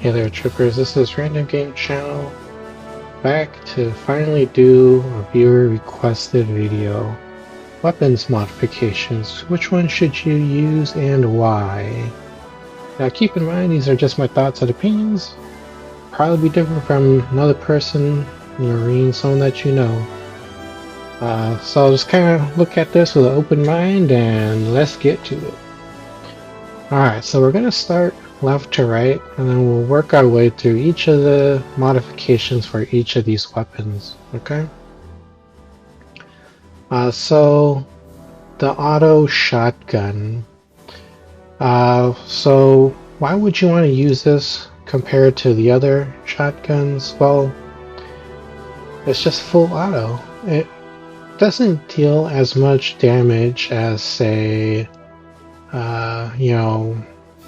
Hey there, troopers. This is Random Game Channel, back to finally do a viewer requested video. Weapons modifications. Which one should you use and why? Now keep in mind these are just my thoughts and opinions. Probably be different from another person, Marine, someone that you know. So I'll just kind of look at this with an open mind and let's get to it. Alright, so we're going to start left to right, and then we'll work our way through each of the modifications for each of these weapons, okay? So, the auto shotgun. So why would you want to use this compared to the other shotguns? Well, it's just full auto. It doesn't deal as much damage as, say,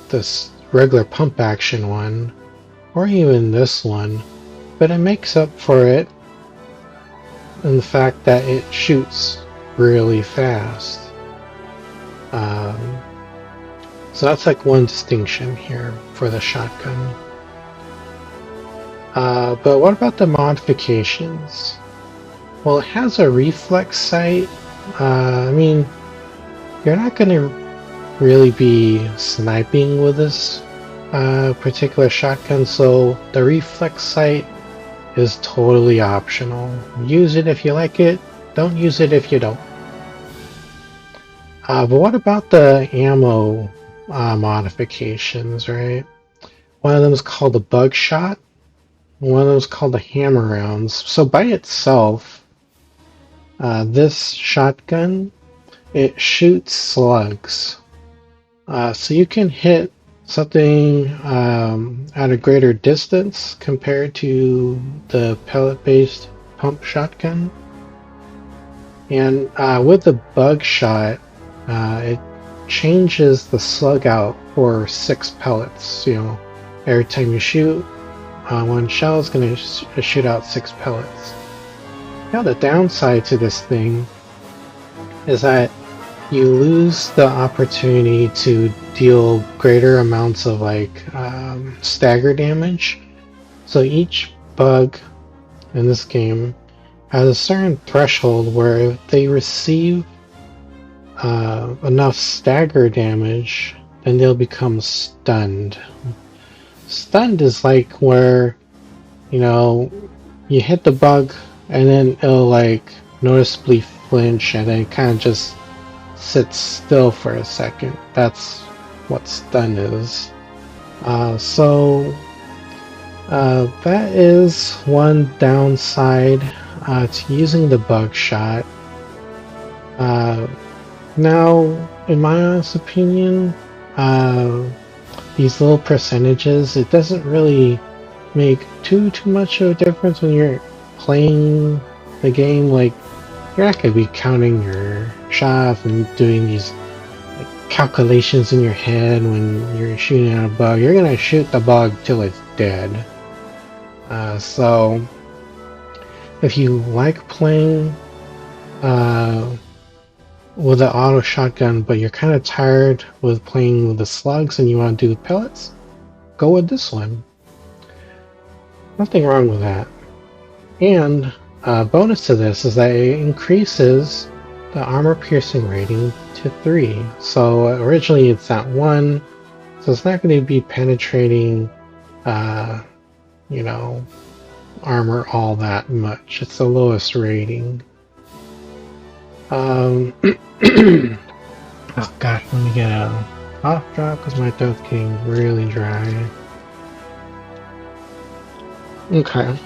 this regular pump action one, or even this one, but it makes up for it in the fact that it shoots really fast. So that's like one distinction here for the shotgun. But what about the modifications? Well, it has a reflex sight. I mean, you're not going to really be sniping with this particular shotgun, so the reflex sight is totally optional. Use it if you like it, don't use it if you don't. But what about the ammo modifications, right? One of them is called the bug shot, one of them is called the hammer rounds. So by itself, this shotgun, it shoots slugs. So you can hit something at a greater distance compared to the pellet-based pump shotgun. And with the bug shot, it changes the slug out for 6 pellets. You know, every time you shoot, one shell is going to shoot out 6 pellets. Now the downside to this thing is that you lose the opportunity to deal greater amounts of stagger damage. So each bug in this game has a certain threshold where if they receive enough stagger damage, then they'll become stunned. Stunned is like where, you hit the bug and then it'll noticeably flinch and then kind of just sits still for a second. That's what stun is. That is one downside to using the bug shot. Now, in my honest opinion, these little percentages, it doesn't really make too much of a difference when you're playing the game. Like, you're not going to be counting your shots and doing these calculations in your head when you're shooting at a bug. You're going to shoot the bug till it's dead. So if you like playing with the auto shotgun, but you're kind of tired with playing with the slugs and you want to do the pellets, go with this one. Nothing wrong with that. And bonus to this is that it increases the armor piercing rating to 3. So originally it's at 1, so it's not going to be penetrating, armor all that much. It's the lowest rating. Oh gosh, let me get a cough drop because my throat's getting really dry. Okay.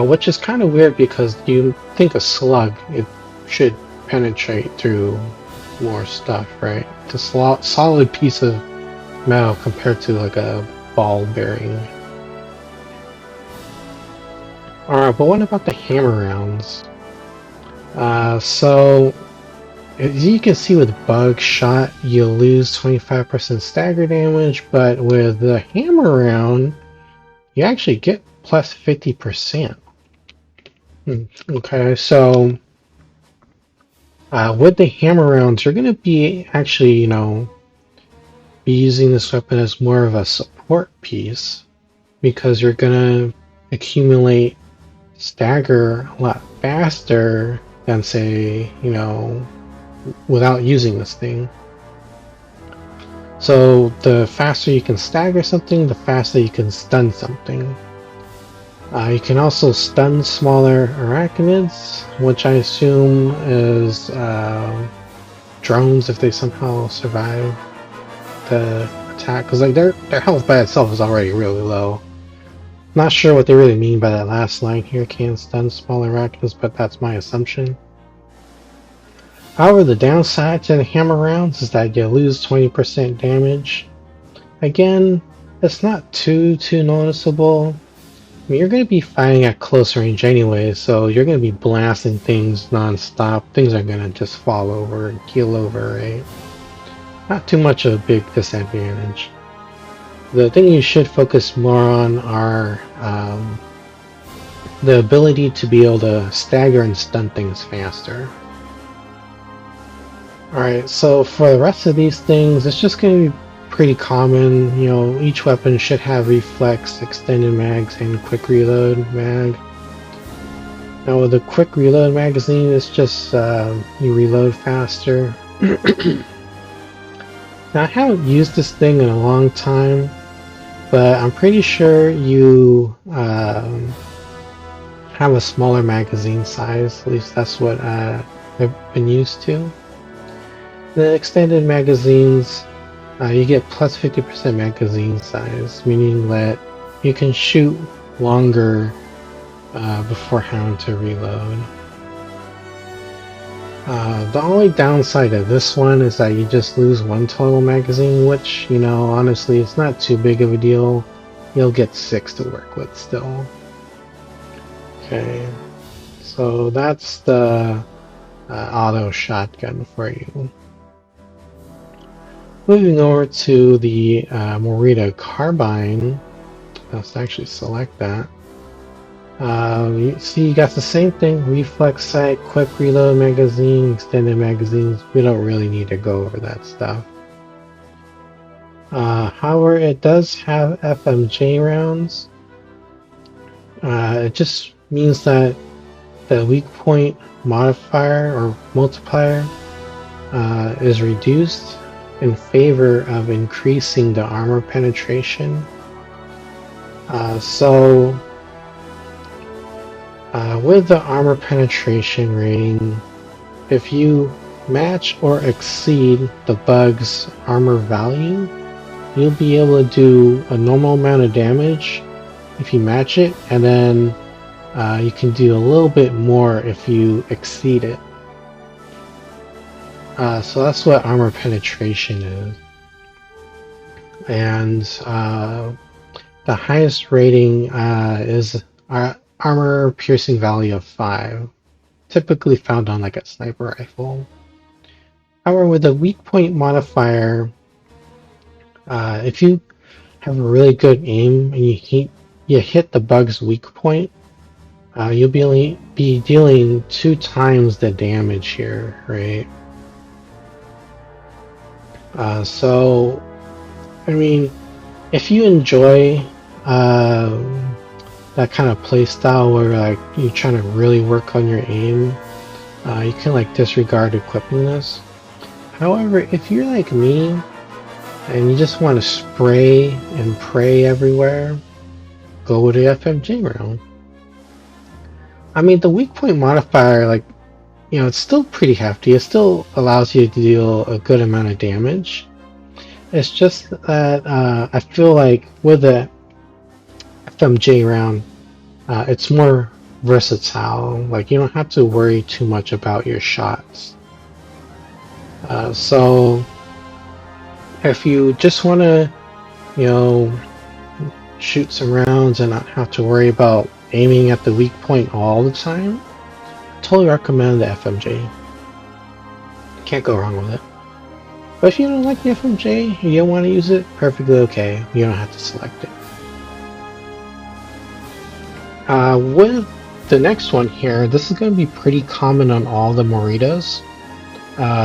Which is kind of weird because you think a slug, it should penetrate through more stuff, right? It's a solid piece of metal compared to like a ball bearing. Alright, but what about the hammer rounds? So, as you can see with bug shot, you'll lose 25% stagger damage, but with the hammer round, you actually get plus 50%. Okay, so with the hammer rounds, you're going to be actually, be using this weapon as more of a support piece, because you're gonna accumulate stagger a lot faster than, say, without using this thing. So the faster you can stagger something, the faster you can stun something. You can also stun smaller arachnids, which I assume is drones if they somehow survive the attack, because like their health by itself is already really low. Not sure what they really mean by that last line here, can stun small arachnids, but that's my assumption. However, the downside to the hammer rounds is that you lose 20% damage. Again, it's not too noticeable. I mean, you're going to be fighting at close range anyway, so you're going to be blasting things non-stop. Things are going to just fall over and keel over, right? Not too much of a big disadvantage. The thing you should focus more on are the ability to be able to stagger and stun things faster. Alright, so for the rest of these things, it's just going to be pretty common. Each weapon should have reflex, extended mags, and quick reload mag. Now with the quick reload magazine, it's just you reload faster. Now I haven't used this thing in a long time, but I'm pretty sure you have a smaller magazine size. At least that's what I've been used to. The extended magazines, you get plus 50% magazine size, meaning that you can shoot longer before having to reload. The only downside of this one is that you just lose one total magazine, which, honestly, it's not too big of a deal. You'll get 6 to work with still. Okay, so that's the auto shotgun for you. Moving over to the Morita Carbine, let's actually select that. You see, you got the same thing: reflex sight, quick reload magazine, extended magazines. We don't really need to go over that stuff. However, it does have FMJ rounds. It just means that the weak point modifier or multiplier is reduced in favor of increasing the armor penetration. With the armor penetration rating, if you match or exceed the bug's armor value, you'll be able to do a normal amount of damage if you match it, and then you can do a little bit more if you exceed it. So that's what armor penetration is. And the highest rating is armor piercing value of 5, typically found on like a sniper rifle. However, with the weak point modifier, if you have a really good aim and you hit the bug's weak point, you'll be dealing 2 times the damage here, right? So, I mean, if you enjoy that kind of play style where like you're trying to really work on your aim, you can like disregard equipping this. However, if you're like me and you just want to spray and pray everywhere, go with the FMJ round. I mean, the weak point modifier, like, it's still pretty hefty. It still allows you to deal a good amount of damage. It's just that I feel like with the FMJ round, it's more versatile. Like, you don't have to worry too much about your shots. So if you just want to, shoot some rounds and not have to worry about aiming at the weak point all the time, I totally recommend the FMJ. Can't go wrong with it. But if you don't like the FMJ, you don't want to use it, perfectly okay. You don't have to select it. With the next one here, this is going to be pretty common on all the Moritas.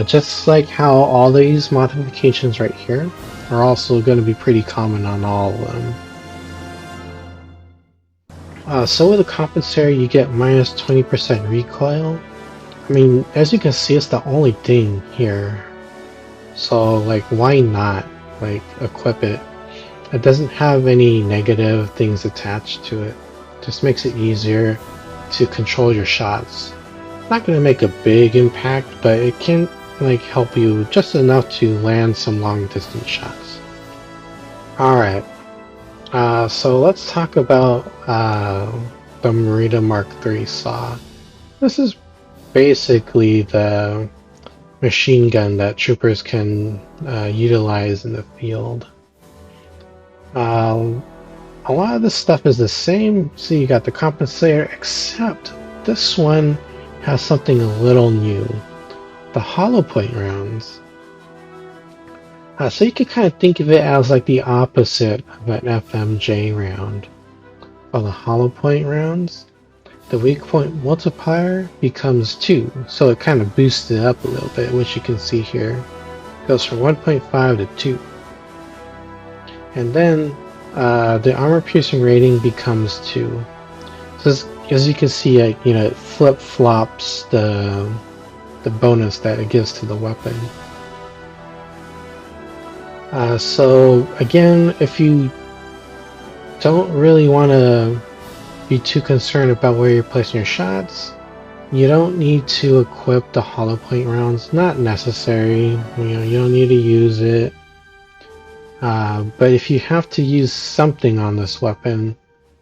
Just like how all these modifications right here, are also going to be pretty common on all of them. So with the compensator, you get minus 20% recoil. I mean, as you can see, it's the only thing here. So, like, why not, like, equip it? It doesn't have any negative things attached to it. Just makes it easier to control your shots. Not going to make a big impact, but it can, like, help you just enough to land some long distance shots. Alright. So let's talk about the Morita Mark III SAW. This is basically the machine gun that troopers can utilize in the field. A lot of this stuff is the same. So you got the compensator, except this one has something a little new. The hollow point rounds. So you can kind of think of it as like the opposite of an FMJ round. For the hollow point rounds, the weak point multiplier becomes 2, so it kind of boosts it up a little bit, which you can see here. It goes from 1.5 to 2. And then the armor piercing rating becomes 2. So as you can see, it flip-flops the bonus that it gives to the weapon. So again, if you don't really want to be too concerned about where you're placing your shots, you don't need to equip the hollow point rounds. Not necessary. You don't need to use it. But if you have to use something on this weapon,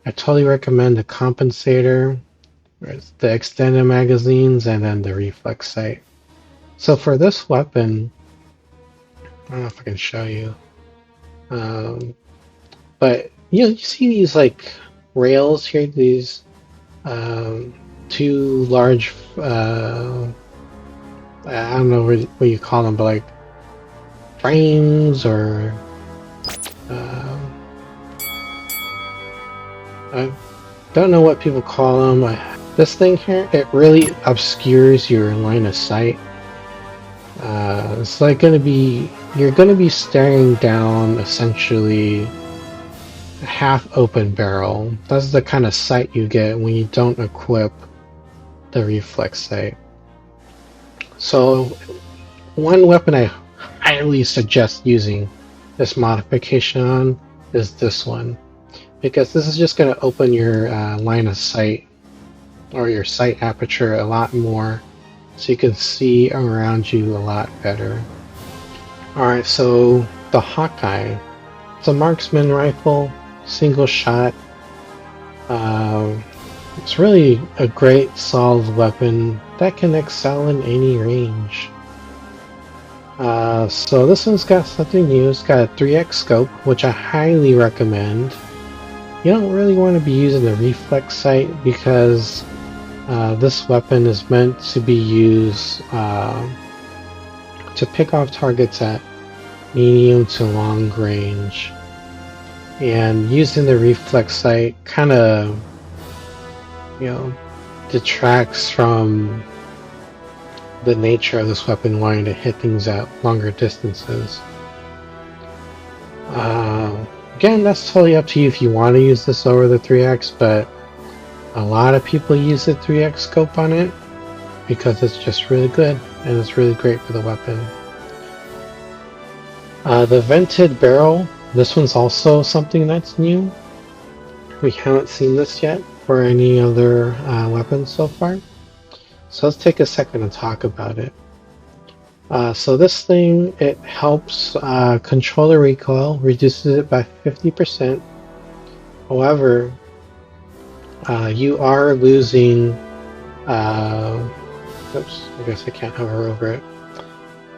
I totally recommend the compensator, the extended magazines, and then the reflex sight. So for this weapon, I don't know if I can show you, but you see these like rails here, these two large, I don't know what you call them, but like frames or I don't know what people call them. This thing here, it really obscures your line of sight. It's like you're gonna be staring down essentially a half open barrel. That's the kind of sight you get when you don't equip the reflex sight. So one weapon I highly suggest using this modification on is this one, because this is just going to open your line of sight or your sight aperture a lot more, so you can see around you a lot better. Alright, so the Hawkeye. It's a marksman rifle, single shot. It's really a great solid weapon that can excel in any range. So this one's got something new. It's got a 3x scope, which I highly recommend. You don't really want to be using the reflex sight because this weapon is meant to be used to pick off targets at medium to long range. And using the reflex sight kind of, detracts from the nature of this weapon wanting to hit things at longer distances. Again, that's totally up to you if you want to use this over the 3x, but a lot of people use the 3x scope on it because it's just really good and it's really great for the weapon. The vented barrel, this one's also something that's new. We haven't seen this yet for any other weapons so far. So let's take a second to talk about it. So this thing, it helps control the recoil, reduces it by 50%. However, you are losing, oops, I guess I can't hover over it.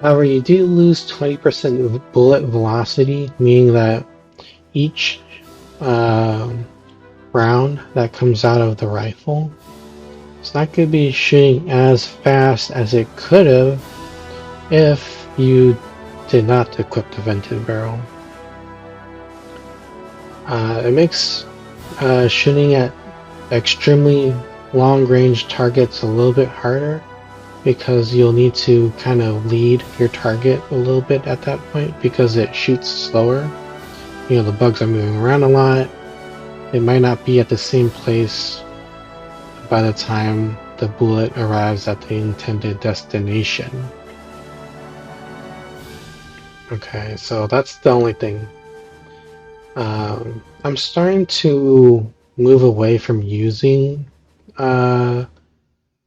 However, you do lose 20% of bullet velocity, meaning that each round that comes out of the rifle, it's not going to be shooting as fast as it could have if you did not equip the vented barrel. It makes shooting at extremely long range targets a little bit harder, because you'll need to kind of lead your target a little bit at that point because it shoots slower. You know, the bugs are moving around a lot. It might not be at the same place by the time the bullet arrives at the intended destination. Okay, so that's the only thing. I'm starting to move away from using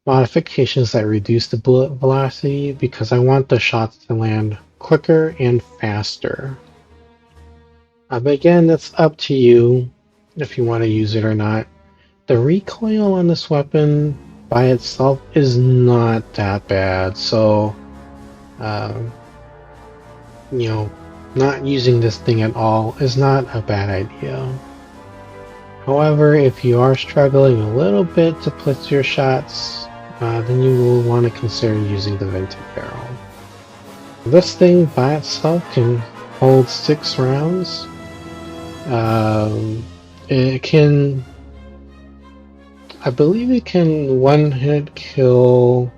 modifications that reduce the bullet velocity because I want the shots to land quicker and faster. But again, that's up to you if you want to use it or not. The recoil on this weapon by itself is not that bad, so you know, not using this thing at all is not a bad idea. However, if you are struggling a little bit to place your shots, then you will want to consider using the vented barrel. This thing by itself can hold 6 rounds. It can, I believe it can one-hit kill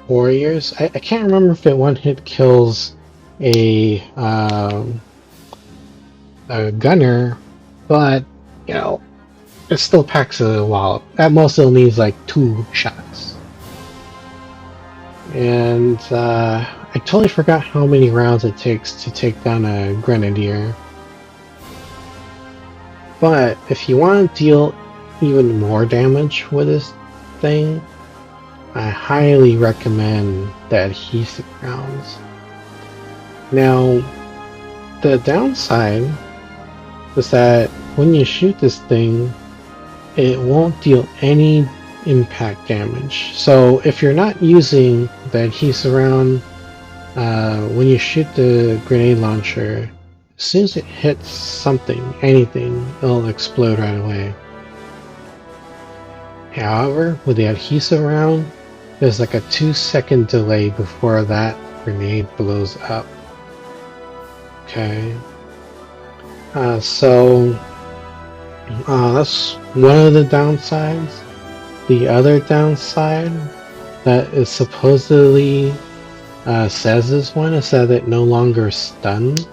warriors. I can't remember if it one-hit kills a gunner, but you know, it still packs a wallop. At most, it'll need like 2 shots. And I totally forgot how many rounds it takes to take down a grenadier. But if you want to deal even more damage with this thing, I highly recommend the adhesive rounds. Now, the downside is that when you shoot this thing, it won't deal any impact damage. So if you're not using the adhesive round, when you shoot the grenade launcher, as soon as it hits something, anything, it'll explode right away. However, with the adhesive round, there's like a 2-second delay before that grenade blows up. Okay. So that's one of the downsides. The other downside that is supposedly says this one is that it no longer stuns.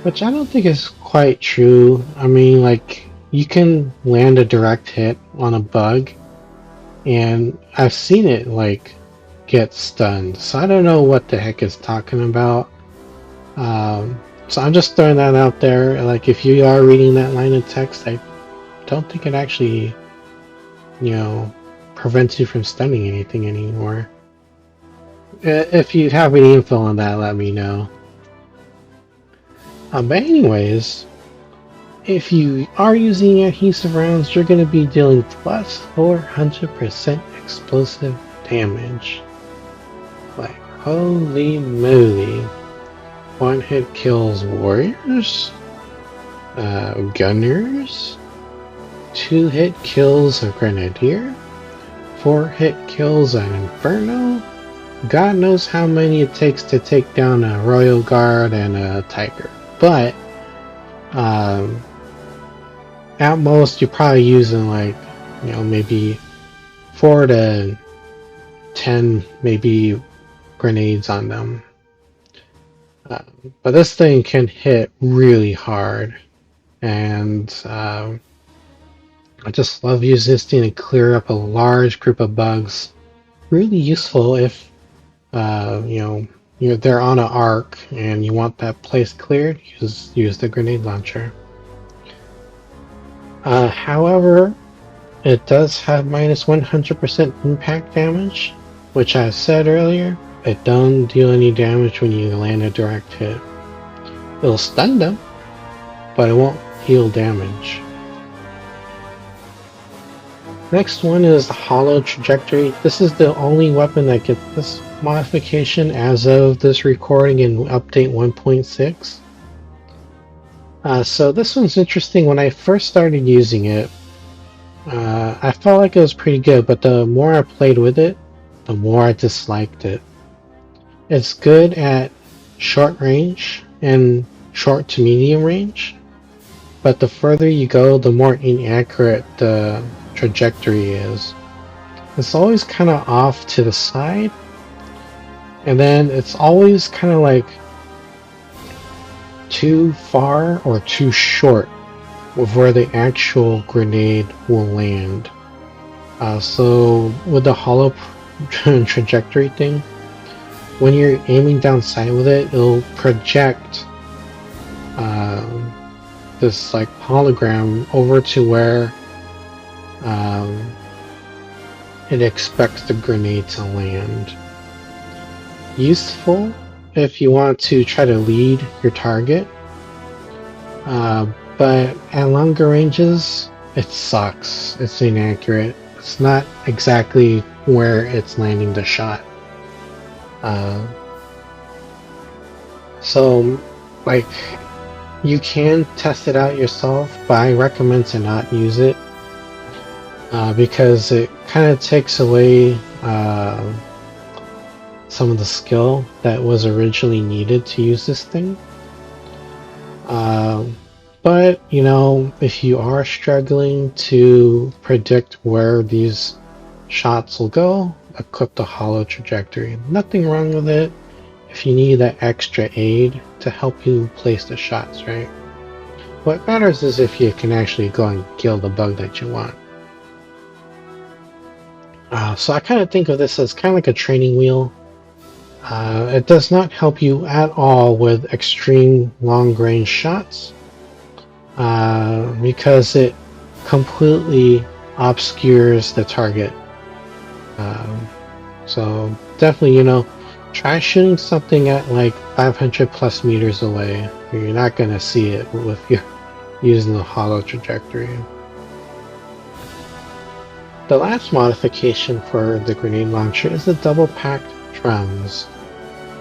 Which I don't think is quite true. I mean, like, you can land a direct hit on a bug, and I've seen it, like, get stunned. So I don't know what the heck it's talking about. So I'm just throwing that out there. Like, if you are reading that line of text, I don't think it actually, you know, prevents you from stunning anything anymore. If you have any info on that, let me know. But anyways, if you are using adhesive rounds, you're going to be dealing plus 400% explosive damage. Like, holy moly. One-hit kills warriors, gunners, 2-hit kills a grenadier, 4-hit kills an inferno. God knows how many it takes to take down a royal guard and a tiger. But at most you're probably using, like, you know, maybe 4 to 10 maybe grenades on them. But this thing can hit really hard, and I just love using this thing to clear up a large group of bugs. Really useful if you know, they're on an arc and you want that place cleared. Use the grenade launcher. However, it does have minus 100% impact damage, which I said earlier. It don't deal any damage when you land a direct hit. It'll stun them, but it won't heal damage. Next one is the hollow trajectory. This is the only weapon that gets this modification as of this recording in update 1.6. So this one's interesting. When I first started using it, I felt like it was pretty good, but the more I played with it, the more I disliked it. It's good at short range and short to medium range, but the further you go, the more inaccurate the trajectory is. It's always kind of off to the side, and then it's always kind of like too far or too short of where the actual grenade will land. So with the hollow trajectory thing, when you're aiming down sight with it, it'll project this like hologram over to where it expects the grenade to land. Useful if you want to try to lead your target, but at longer ranges, it sucks. It's inaccurate. It's not exactly where it's landing the shot. So, like, you can test it out yourself, but I recommend to not use it because it kind of takes away some of the skill that was originally needed to use this thing. But, you know, if you are struggling to predict where these shots will go, equip the hollow trajectory. Nothing wrong with it if you need that extra aid to help you place the shots, right? What matters is if you can actually go and kill the bug that you want. So I kind of think of this as kind of like a training wheel. It does not help you at all with extreme long-range shots because it completely obscures the target. So definitely, you know, try shooting something at like 500 plus meters away. You're not going to see it if you're using the hollow trajectory. The last modification for the grenade launcher is the double packed drums.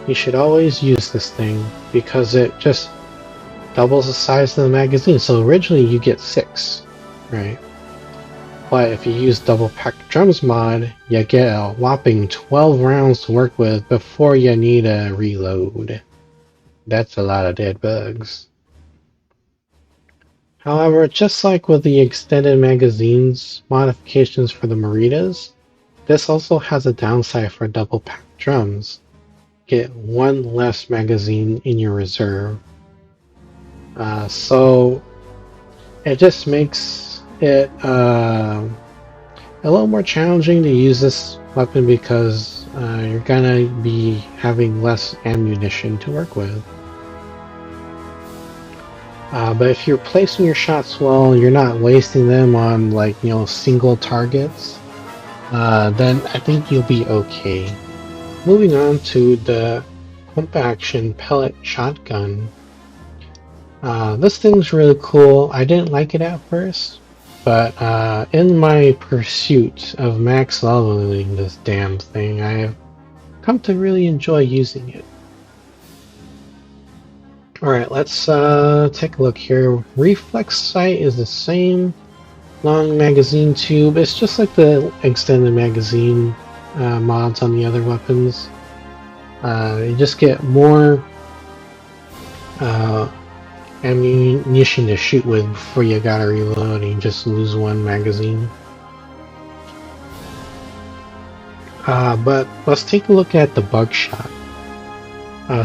You should always use this thing because it just doubles the size of the magazine. So originally you get 6, right? But if you use double packed drums mod, you get a whopping 12 rounds to work with before you need a reload. That's a lot of dead bugs. However, just like with the extended magazines modifications for the Moritas, this also has a downside for double packed drums. Get 1 less magazine in your reserve. So it just makes it a little more challenging to use this weapon because you're gonna be having less ammunition to work with. But if you're placing your shots well, you're not wasting them on, like, you know, single targets, then I think you'll be okay. Moving on to the pump action pellet shotgun. This thing's really cool. I didn't like it at first, but in my pursuit of max leveling this damn thing, I have come to really enjoy using it. Alright, let's take a look here. Reflex sight is the same long magazine tube. It's just like the extended magazine mods on the other weapons. You just get more ammunition to shoot with before you gotta reload and you just lose 1 magazine. But let's take a look at the buckshot.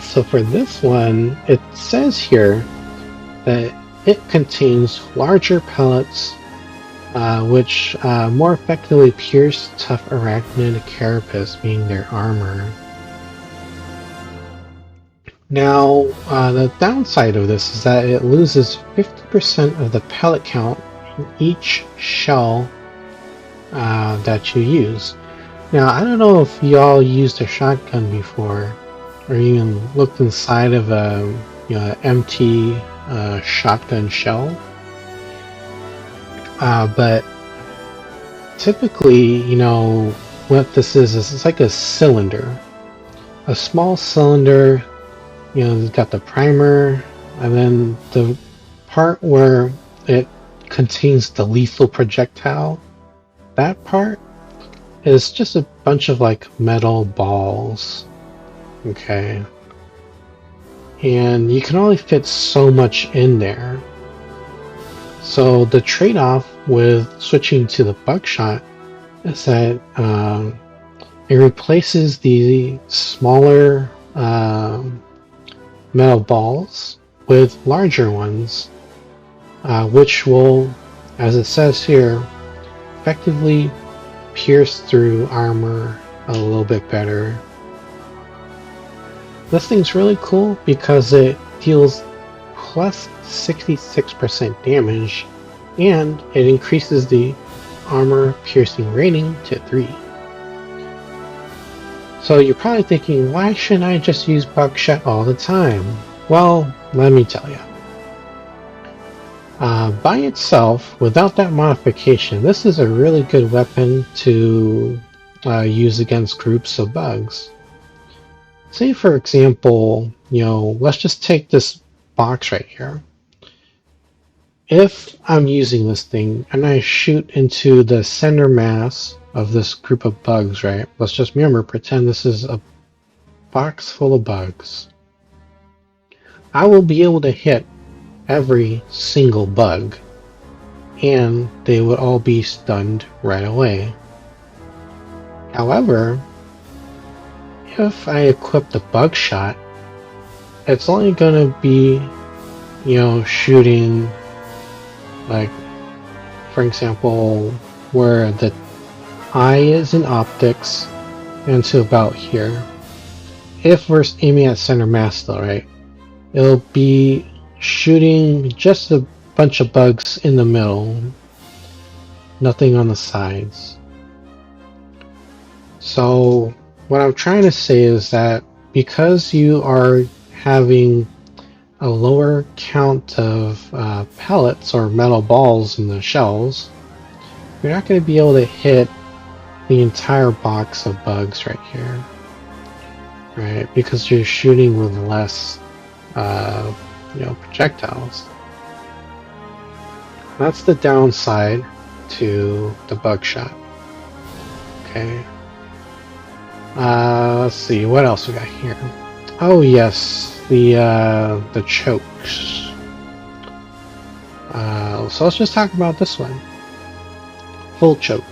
So for this one, it says here that it contains larger pellets which more effectively pierce tough arachnid carapace, being their armor. Now, the downside of this is that it loses 50% of the pellet count in each shell that you use. Now, I don't know if y'all used a shotgun before, or even looked inside of a empty shotgun shell. But typically, you know, what this is it's like a cylinder. A small cylinder, you know, it's got the primer, and then the part where it contains the lethal projectile, that part is just a bunch of like metal balls. Okay. And you can only fit so much in there. So the trade-off with switching to the buckshot is that it replaces the smaller metal balls with larger ones, which will, as it says here, effectively pierce through armor a little bit better. This thing's really cool because it deals plus 66% damage, and it increases the armor piercing rating to 3. So you're probably thinking, why shouldn't I just use buckshot all the time? Well, let me tell you. By itself, without that modification, this is a really good weapon to use against groups of bugs. Say, for example, let's just take this box right here. If I'm using this thing and I shoot into the center mass of this group of bugs, right? Let's just pretend this is a box full of bugs. I will be able to hit every single bug, and they would all be stunned right away. However, if I equip the buckshot, it's only going to be, shooting, like, for example, where the eye is in optics, and to about here. If we're aiming at center mass though, right, it'll be shooting just a bunch of bugs in the middle, nothing on the sides. So what I'm trying to say is that because you are having a lower count of pellets or metal balls in the shells, you're not going to be able to hit the entire box of bugs right here, right? Because you're shooting with less projectiles. That's the downside to the buckshot. Okay. Let's see, what else we got here? Oh yes, the chokes. So let's just talk about this one. Full choke.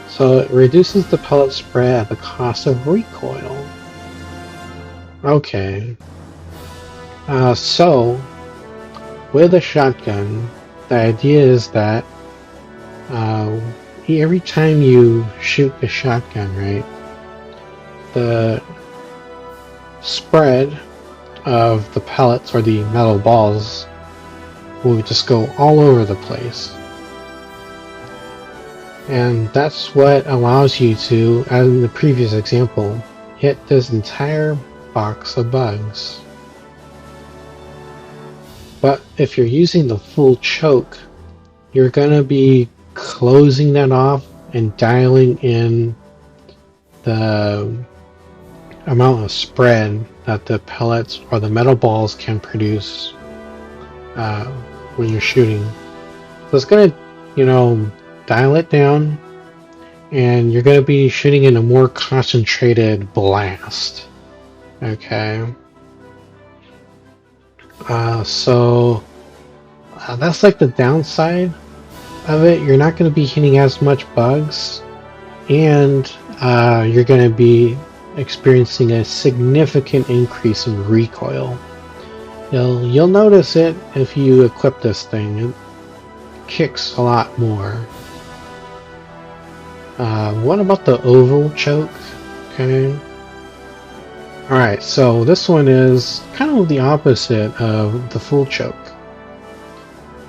So it reduces the pellet spread at the cost of recoil. Okay. So with a shotgun, the idea is that every time you shoot the shotgun, right, the spread of the pellets or the metal balls will just go all over the place. And that's what allows you to, as in the previous example, hit this entire box of bugs. But if you're using the full choke, you're going to be closing that off and dialing in the amount of spread that the pellets or the metal balls can produce when you're shooting. So it's going to, dial it down, and you're going to be shooting in a more concentrated blast. Okay. So that's like the downside of it. You're not going to be hitting as much bugs, and you're going to be experiencing a significant increase in recoil. You'll notice it if you equip this thing. It kicks a lot more. What about the oval choke? Okay. Alright, so this one is kind of the opposite of the full choke.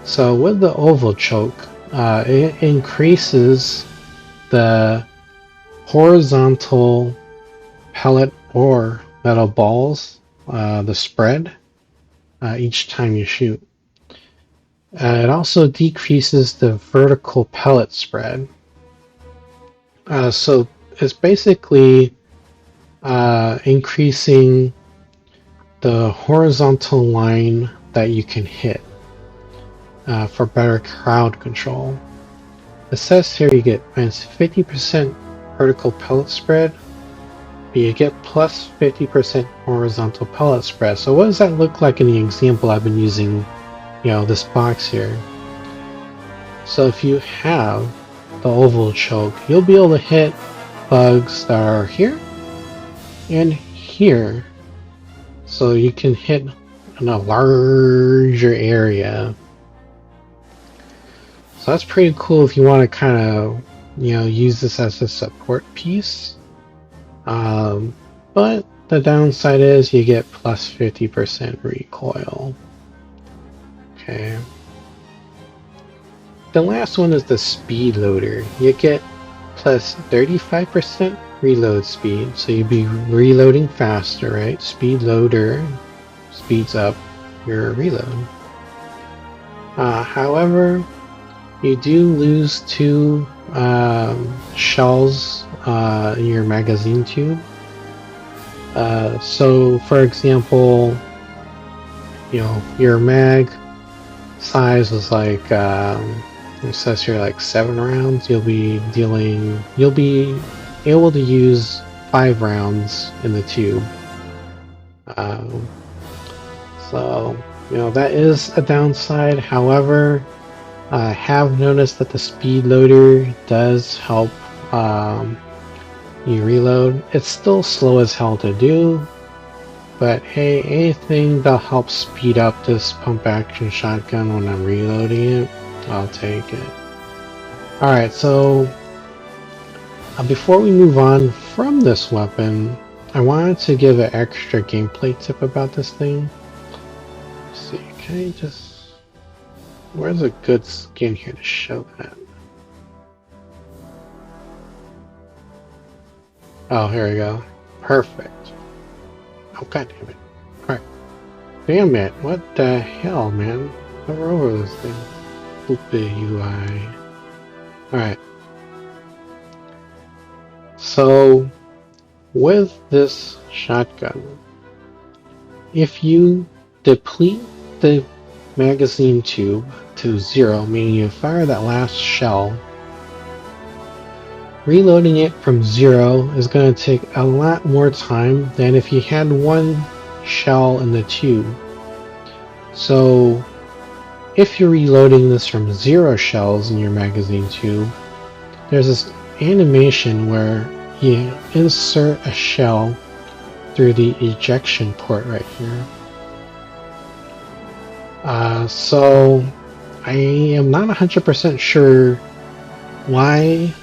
So with the oval choke, it increases the horizontal pellet or metal balls, the spread, each time you shoot. It also decreases the vertical pellet spread. So it's basically increasing the horizontal line that you can hit for better crowd control. It says here you get minus 50% vertical pellet spread, but you get plus 50% horizontal pellet spread. So what does that look like in the example I've been using, this box here? So if you have the oval choke, you'll be able to hit bugs that are here and here. So you can hit in a larger area. So that's pretty cool if you want to kind of, use this as a support piece. But the downside is you get plus 50% recoil. Okay. The last one is the speed loader. You get plus 35% reload speed, so you'll be reloading faster, right? Speed loader speeds up your reload. However, you do lose 2 shells in your magazine tube. So, for example, your mag size was like, it says here like 7 rounds. You'll be able to use 5 rounds in the tube. So, that is a downside. However, I have noticed that the speed loader does help you reload. It's still slow as hell to do, but hey, anything that helps speed up this pump action shotgun when I'm reloading it, I'll take it. Alright, so before we move on from this weapon, I wanted to give an extra gameplay tip about this thing. Let's see, can I just... Where's a good skin here to show that? Oh, here we go. Perfect. Oh, god damn it. Alright. Damn it. What the hell, man? Never over this thing. Boopy UI. Alright. So, with this shotgun, if you deplete the magazine tube to 0, meaning you fire that last shell, reloading it from 0 is going to take a lot more time than if you had 1 shell in the tube. So if you're reloading this from 0 shells in your magazine tube, there's this animation where you insert a shell through the ejection port right here. So I am not 100% sure why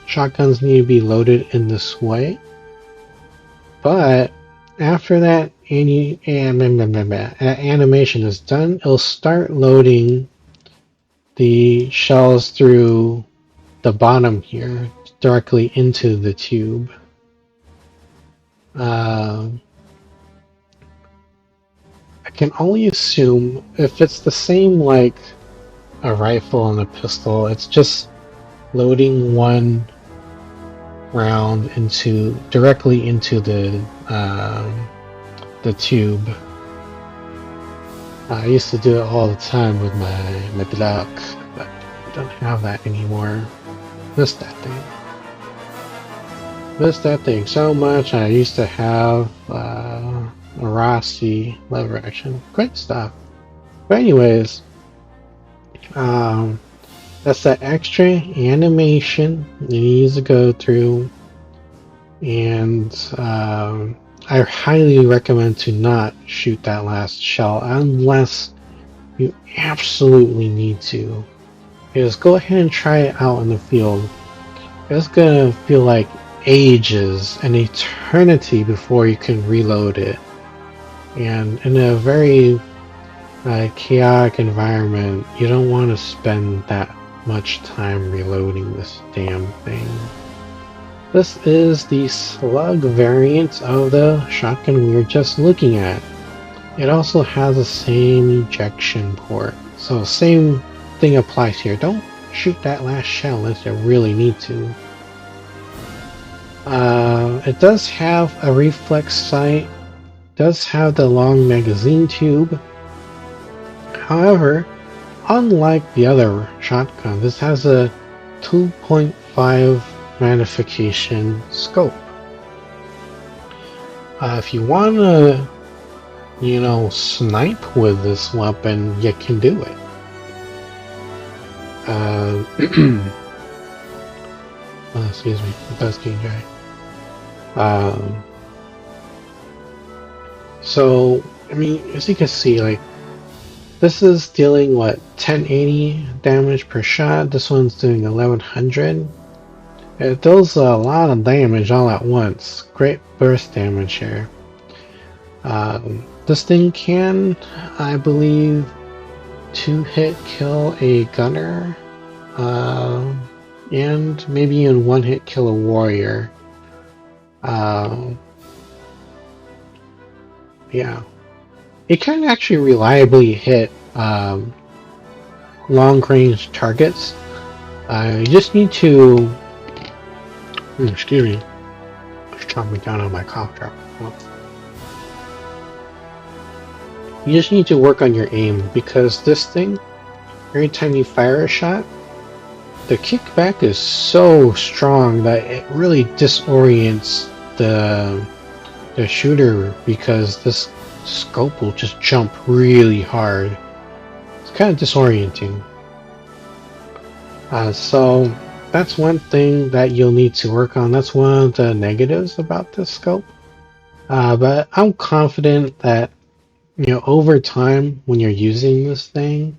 shotguns need to be loaded in this way, but after that animation is done, it'll start loading the shells through the bottom here directly into the tube. I can only assume if it's the same like a rifle and a pistol, it's just loading 1 round directly into the tube. I used to do it all the time with my Glock, but I don't have that anymore. Missed that thing. Missed that thing so much. I used to have a Rossi lever action. Great stuff. But anyways, that's that extra animation you need to go through, and I highly recommend to not shoot that last shell unless you absolutely need to. Just go ahead and try it out in the field. It's gonna feel like ages, an eternity before you can reload it, and in a very chaotic environment, you don't want to spend that much time reloading this damn thing. This is the Slug variant of the shotgun we were just looking at. It also has the same ejection port, so same thing applies here. Don't shoot that last shell unless you really need to. It does have a reflex sight, does have the long magazine tube. However, unlike the other shotgun, this has a 2.5 magnification scope. If you want to, snipe with this weapon, you can do it. Excuse me, it does get dry. So, I mean, as you can see, like, this is dealing, what, 1080 damage per shot. This one's doing 1100. It does a lot of damage all at once. Great burst damage here. This thing can, I believe, two-hit kill a gunner, and maybe in one-hit kill a warrior. Yeah. It can actually reliably hit long-range targets. You just need to... excuse me. Just chomping down on my cough drop. You just need to work on your aim, because this thing, every time you fire a shot, the kickback is so strong that it really disorients the shooter, because this scope will just jump really hard. It's kind of disorienting. So that's one thing that you'll need to work on. That's one of the negatives about this scope. But I'm confident that, you know, over time when you're using this thing,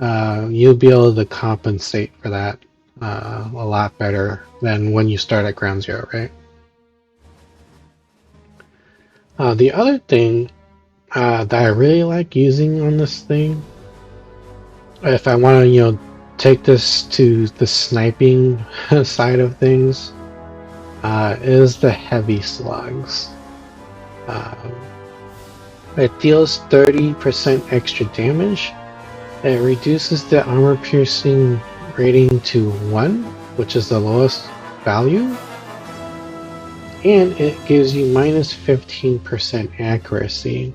you'll be able to compensate for that a lot better than when you start at ground zero, right? The other thing that I really like using on this thing, if I want to, you know, take this to the sniping side of things, is the heavy slugs. It deals 30% extra damage. It reduces the armor piercing rating to 1, which is the lowest value. And it gives you minus 15% accuracy.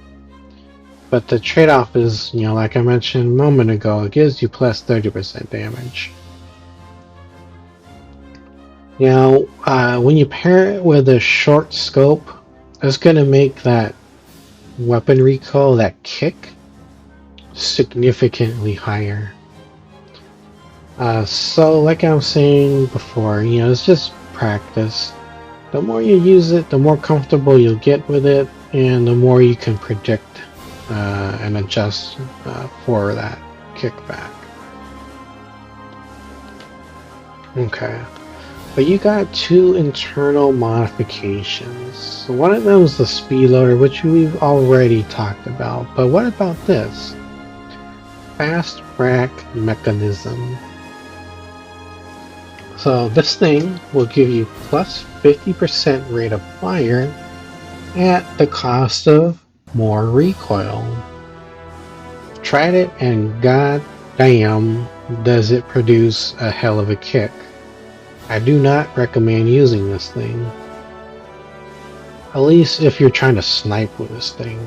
But the trade-off is, you know, like I mentioned a moment ago, it gives you plus 30% damage. Now, when you pair it with a short scope, it's going to make that weapon recoil, that kick, significantly higher. So, like I was saying before, you know, it's just practice. The more you use it, the more comfortable you'll get with it, and the more you can predict and adjust for that kickback. Okay, but you got two internal modifications. So one of them is the speed loader, which we've already talked about. But what about this? Fast rack mechanism. So this thing will give you plus 50% rate of fire at the cost of more recoil. Tried it, and god damn does it produce a hell of a kick. I do not recommend using this thing. At least if you're trying to snipe with this thing.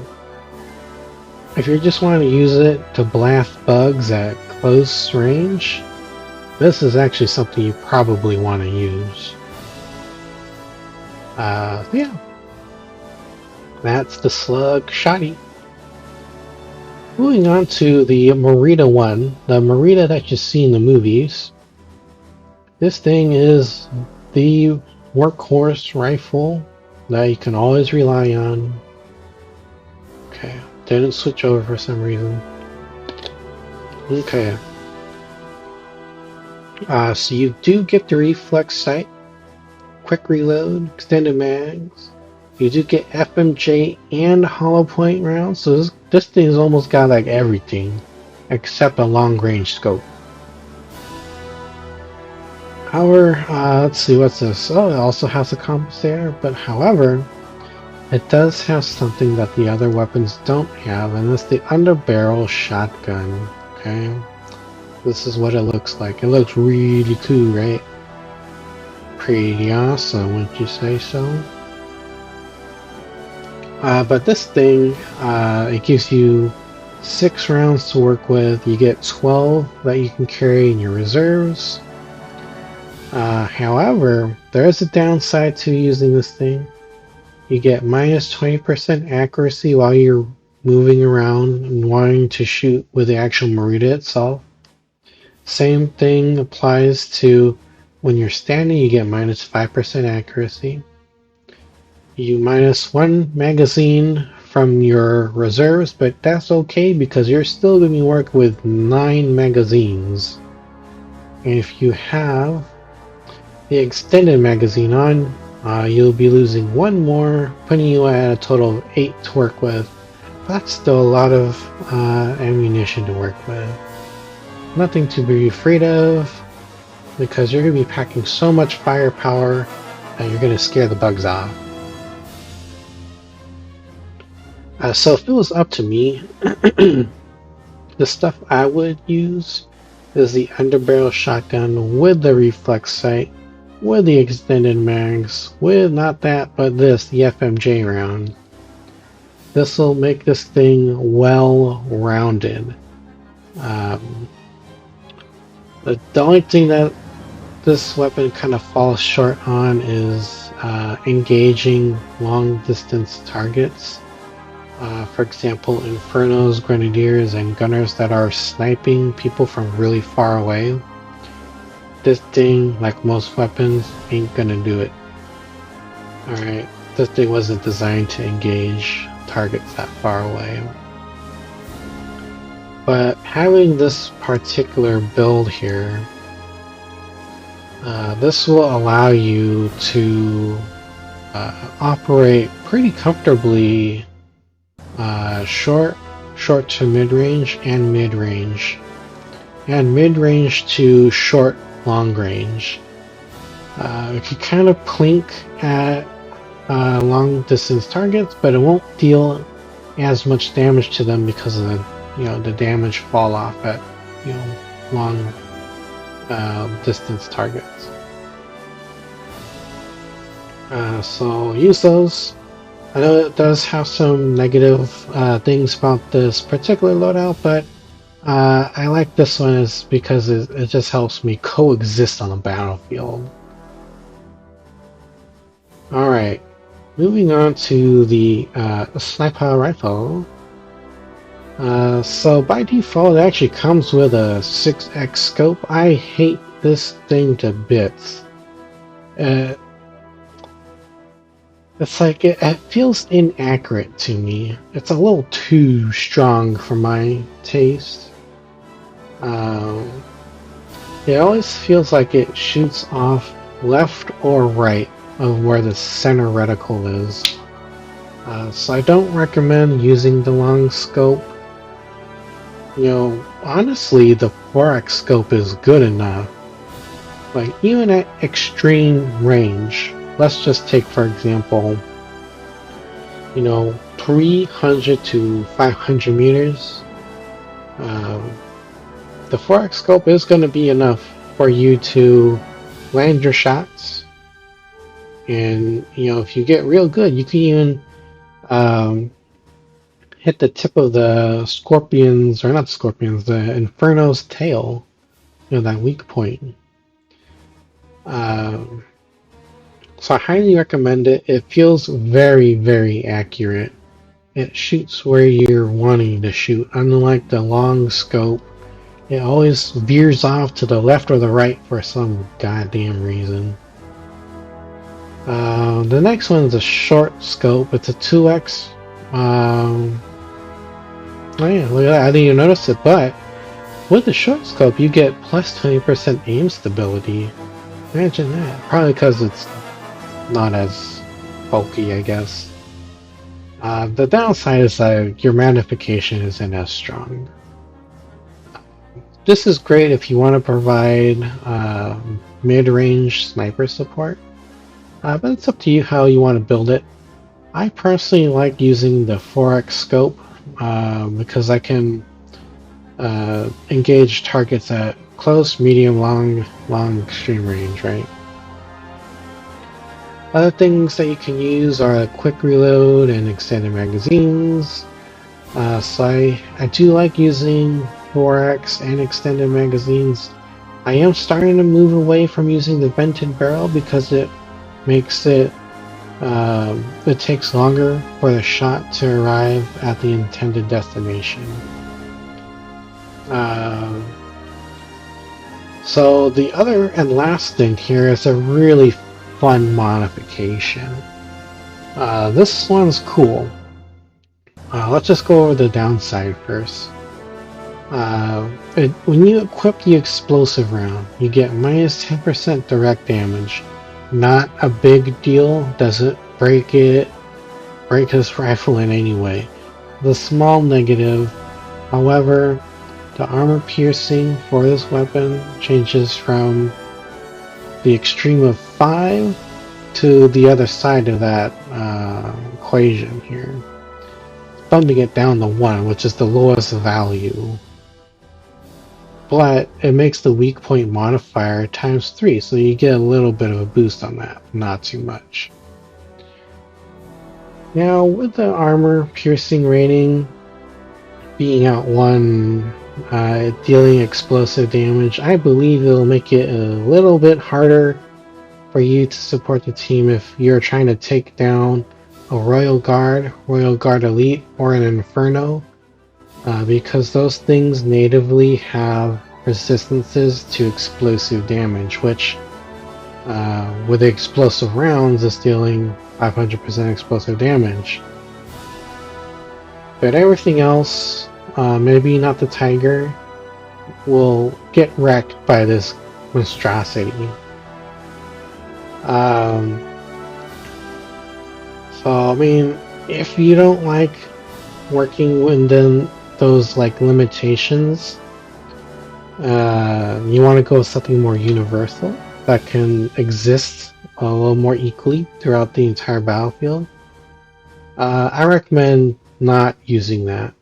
If you just want to use it to blast bugs at close range, this is actually something you probably want to use. Yeah. That's the Slug Shotty. Moving on to the Morita I, the Morita that you see in the movies. This thing is the workhorse rifle that you can always rely on. Okay, didn't switch over for some reason. Okay. So you do get the reflex sight, quick reload, extended mags. You do get FMJ and hollow point rounds, so this thing's almost got like everything except a long range scope. However, let's see, what's this? Oh, it also has a compensator, but however, it does have something that the other weapons don't have, and it's the underbarrel shotgun. Okay, this is what it looks like. It looks really cool, right? Pretty awesome, wouldn't you say so? But this thing, it gives you 6 rounds to work with. You get 12 that you can carry in your reserves. However, there is a downside to using this thing. You get minus 20% accuracy while you're moving around and wanting to shoot with the actual Morita itself. Same thing applies to when you're standing, you get minus 5% accuracy. You minus 1 magazine from your reserves, but that's okay because you're still going to work with 9 magazines. And if you have the extended magazine on, you'll be losing 1 more, putting you at a total of 8 to work with. But that's still a lot of ammunition to work with. Nothing to be afraid of, because you're going to be packing so much firepower that you're going to scare the bugs off. So if it was up to me, the stuff I would use is the underbarrel shotgun with the reflex sight, with the extended mags, with not that but this, the FMJ round. This will make this thing well-rounded. The only thing that this weapon kind of falls short on is engaging long-distance targets. For example, Infernos, Grenadiers, and Gunners that are sniping people from really far away. This thing, like most weapons, ain't gonna do it. Alright, this thing wasn't designed to engage targets that far away. But having this particular build here, this will allow you to operate pretty comfortably short to mid-range, and mid-range to short long range. It can kind of plink at long distance targets, but it won't deal as much damage to them because of the damage fall off at long distance targets. So use those. I know it does have some negative things about this particular loadout, but I like this one is because it just helps me coexist on the battlefield. Alright, moving on to the sniper rifle. So by default it actually comes with a 6x scope. I hate this thing to bits. It's like it feels inaccurate to me. It's a little too strong for my taste. It always feels like it shoots off left or right of where the center reticle is. So I don't recommend using the long scope. Honestly, the 4x scope is good enough. Like, even at extreme range, let's just take, for example, 300 to 500 meters. The 4x scope is going to be enough for you to land your shots. And, if you get real good, you can even hit the tip of the scorpion's, or not scorpion's, the Inferno's tail, that weak point. So I highly recommend it. It feels very, very accurate. It shoots where you're wanting to shoot. Unlike the long scope, it always veers off to the left or the right for some goddamn reason. The next one is a short scope. It's a 2x. Oh yeah, look at that. I didn't even notice it, but with the short scope, you get plus 20% aim stability. Imagine that. Probably because it's not as bulky, I guess. The downside is that your magnification isn't as strong. This is great if you want to provide mid-range sniper support, but it's up to you how you want to build it. I personally like using the 4x scope because I can engage targets at close, medium, long, extreme range, right? Other things that you can use are a quick reload and extended magazines. So I do like using 4x and extended magazines. I am starting to move away from using the vented barrel because it makes it takes longer for the shot to arrive at the intended destination. So the other and last thing here is a really fun modification. This one's cool. Let's just go over the downside first. When you equip the explosive round, you get minus 10% direct damage. Not a big deal, doesn't break his rifle in any way. The small negative, however, the armor piercing for this weapon changes from the extreme of 5 to the other side of that equation here. Bumping it down to 1, which is the lowest value. But it makes the weak point modifier times 3, so you get a little bit of a boost on that, not too much. Now, with the armor piercing rating being out 1, dealing explosive damage, I believe it'll make it a little bit harder for you to support the team if you're trying to take down a Royal Guard Elite, or an Inferno, because those things natively have resistances to explosive damage, which with the explosive rounds is dealing 500% explosive damage. But everything else, maybe not the Tiger, will get wrecked by this monstrosity. So I mean, if you don't like working within those like limitations, you want to go with something more universal that can exist a little more equally throughout the entire battlefield, I recommend not using that.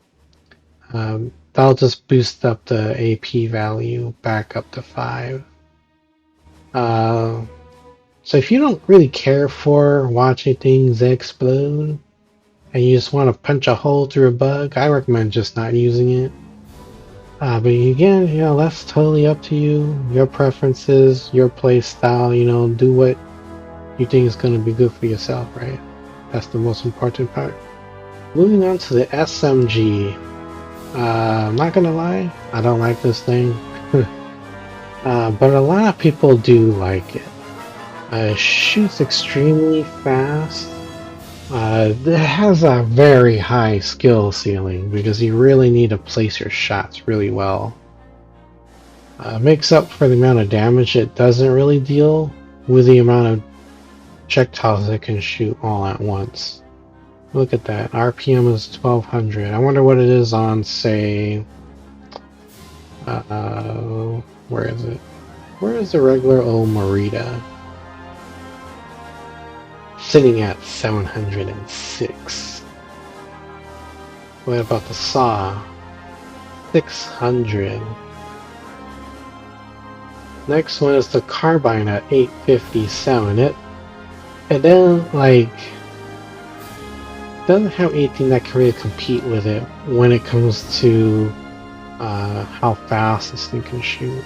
That'll just boost up the AP value back up to 5. So if you don't really care for watching things explode, and you just want to punch a hole through a bug, I recommend just not using it. But again, you know, that's totally up to you, your preferences, your play style, you know, do what you think is going to be good for yourself, right? That's the most important part. Moving on to the SMG. I'm not gonna lie, I don't like this thing. But a lot of people do like it. It shoots extremely fast. It has a very high skill ceiling because you really need to place your shots really well. Makes up for the amount of damage it doesn't really deal with the amount of projectiles it can shoot all at once. Look at that, RPM is 1200. I wonder what it is on, say, where is it? Where is the regular old Morita? Sitting at 706. What about the SAW? 600. Next one is the Carbine at 857. And then, like, doesn't have anything that can really compete with it when it comes to how fast this thing can shoot.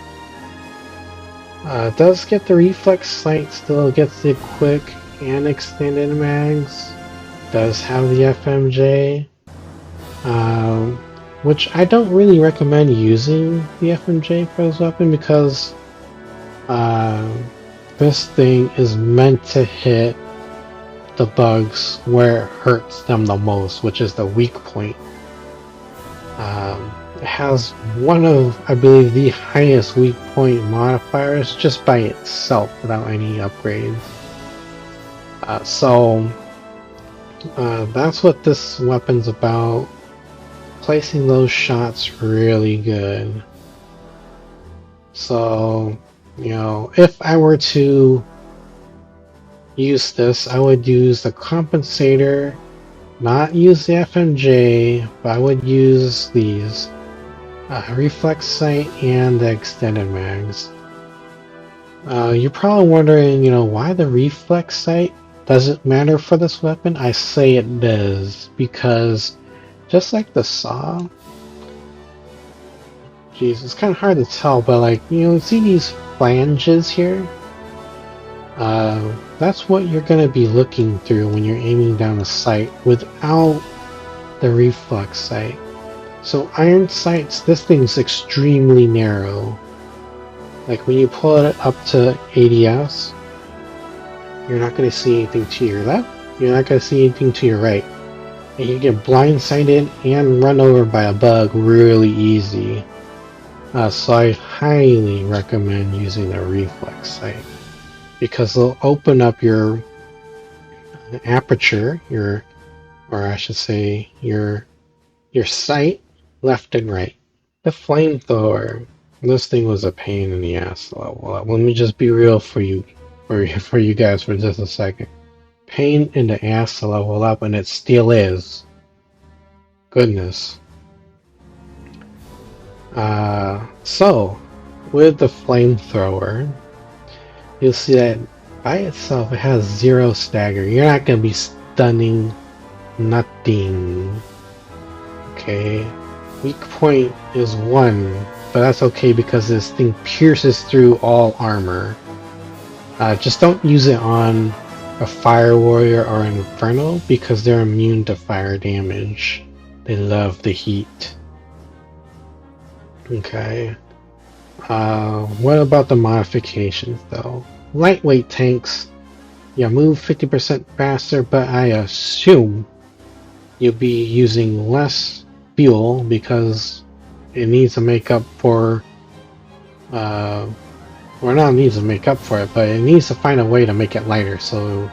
It does get the reflex sight, still gets the quick and extended mags. Does have the FMJ, which I don't really recommend using the FMJ for this weapon because this thing is meant to hit the bugs where it hurts them the most, which is the weak point. It has one of, I believe, the highest weak point modifiers just by itself without any upgrades. So that's what this weapon's about. Placing those shots really good. So, you know, if I were to use this, I would use the compensator, not use the FMJ, but I would use these. Reflex sight and the extended mags. You're probably wondering, you know, why the reflex sight doesn't matter for this weapon. I say it does, because just like the SAW, geez, it's kind of hard to tell, but like, you know, see these flanges here? That's what you're going to be looking through when you're aiming down a sight without the reflex sight. So iron sights, this thing's extremely narrow. Like when you pull it up to ADS, you're not going to see anything to your left, you're not going to see anything to your right. And you get blindsided and run over by a bug really easy. So I highly recommend using the reflex sight, because they'll open up your aperture, or I should say your sight left and right. The flamethrower. This thing was a pain in the ass level. Let me just be real for you, for you guys for just a second. Pain in the ass to level up, and it still is. Goodness. So with the flamethrower, you'll see that by itself it has 0 stagger. You're not gonna be stunning nothing. Okay. Weak point is 1, but that's okay because this thing pierces through all armor. Just don't use it on a fire warrior or an inferno because they're immune to fire damage. They love the heat. Okay. What about the modifications though? Lightweight tanks, you move 50% faster, but I assume you'll be using less fuel because it needs to make up for, well, not needs to make up for it, but it needs to find a way to make it lighter. So,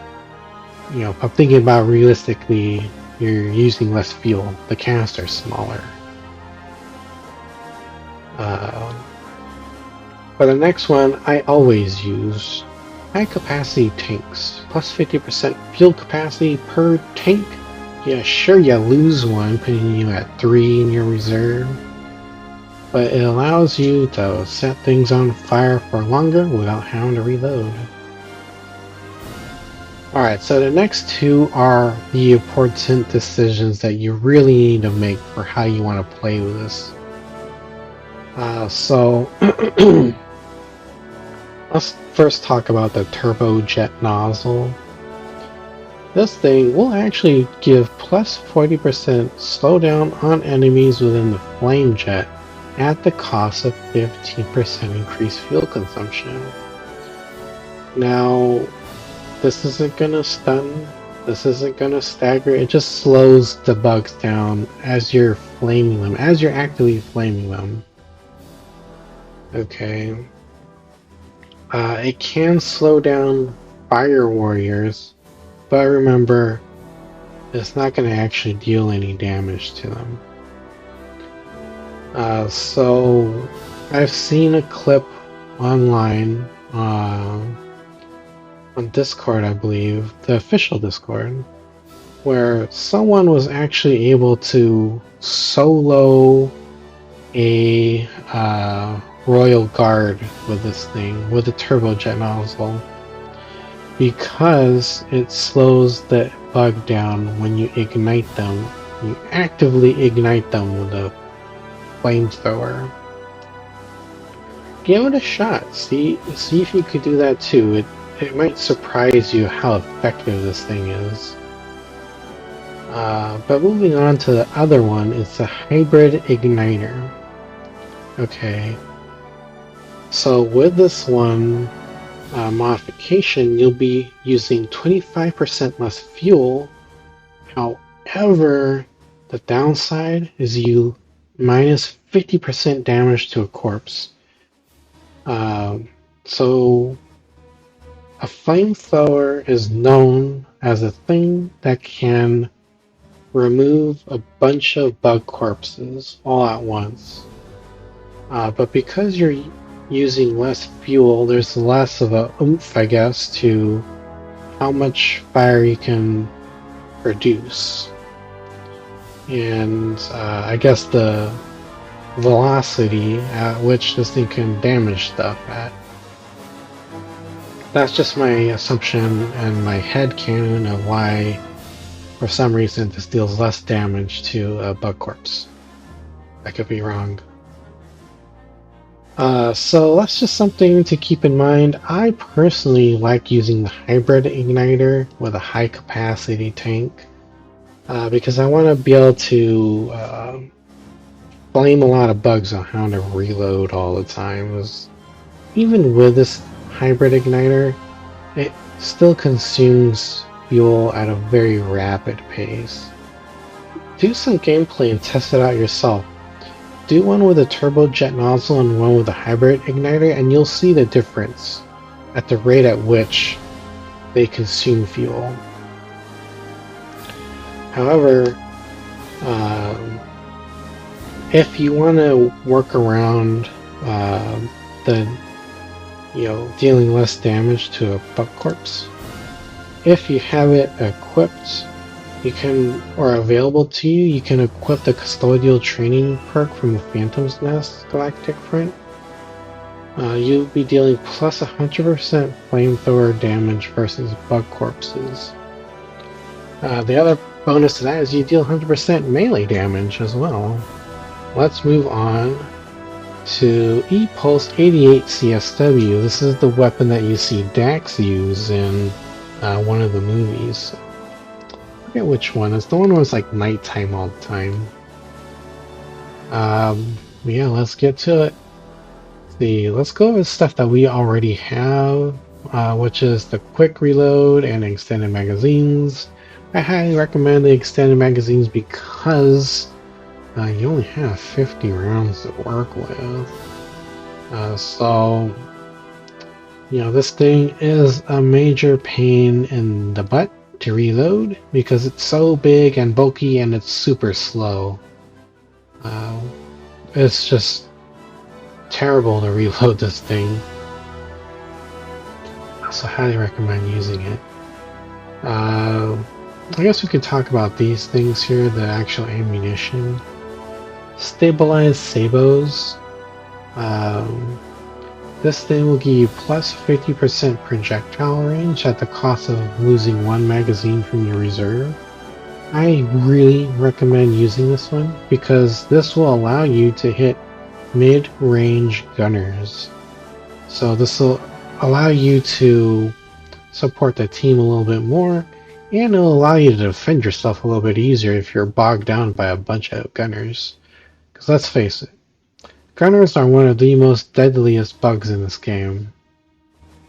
you know, if I'm thinking about realistically, you're using less fuel. The cans are smaller. For the next one, I always use high capacity tanks, plus 50% fuel capacity per tank. Yeah, sure, you lose one, putting you at 3 in your reserve, but it allows you to set things on fire for longer without having to reload. Alright, so the next two are the important decisions that you really need to make for how you want to play with this. So let's first talk about the turbojet nozzle. This thing will actually give plus 40% slowdown on enemies within the flame jet at the cost of 15% increased fuel consumption. Now, this isn't gonna stun, this isn't gonna stagger, it just slows the bugs down as you're flaming them, as you're actively flaming them. Okay. It can slow down fire warriors, but remember, it's not going to actually deal any damage to them. So, I've seen a clip online on Discord, I believe, the official Discord, where someone was actually able to solo a Royal Guard with this thing, with the turbojet nozzle, because it slows the bug down when you ignite them. You actively ignite them with a flamethrower. Give it a shot. See if you could do that too. It might surprise you how effective this thing is. But moving on to the other one, it's a hybrid igniter. Okay. So with this one modification, you'll be using 25% less fuel. However, the downside is you minus 50% damage to a corpse. So a flamethrower is known as a thing that can remove a bunch of bug corpses all at once. But because you're using less fuel, there's less of a oomph, I guess, to how much fire you can produce. And I guess the velocity at which this thing can damage stuff at. That's just my assumption and my headcanon of why, for some reason, this deals less damage to a bug corpse. I could be wrong. So that's just something to keep in mind. I personally like using the hybrid igniter with a high capacity tank because I want to be able to blame a lot of bugs on how to reload all the time. even with this hybrid igniter, it still consumes fuel at a very rapid pace. Do some gameplay and test it out yourself. Do one with a turbojet nozzle and one with a hybrid igniter, and you'll see the difference at the rate at which they consume fuel. However, if you want to work around dealing less damage to a bug corpse, if you have it equipped, you can, or available to you, you can equip the custodial training perk from the Phantom's Nest Galactic Front. You'll be dealing plus 100% flamethrower damage versus bug corpses. The other bonus to that is you deal 100% melee damage as well. Let's move on to E-Pulse 88 CSW. This is the weapon that you see Dax use in one of the movies. I forget which one. It's the one where it's like nighttime all the time. Yeah, let's get to it. Let's go with stuff that we already have, which is the quick reload and extended magazines. I highly recommend the extended magazines because you only have 50 rounds to work with. So, this thing is a major pain in the butt to reload because it's so big and bulky and it's super slow. It's just terrible to reload this thing. So I highly recommend using it. I guess we could talk about these things here, the actual ammunition. Stabilized sabos. This thing will give you plus 50% projectile range at the cost of losing one magazine from your reserve. I really recommend using this one because this will allow you to hit mid-range gunners. So this will allow you to support the team a little bit more, and it'll allow you to defend yourself a little bit easier if you're bogged down by a bunch of gunners. Because let's face it, gunners are one of the most deadliest bugs in this game.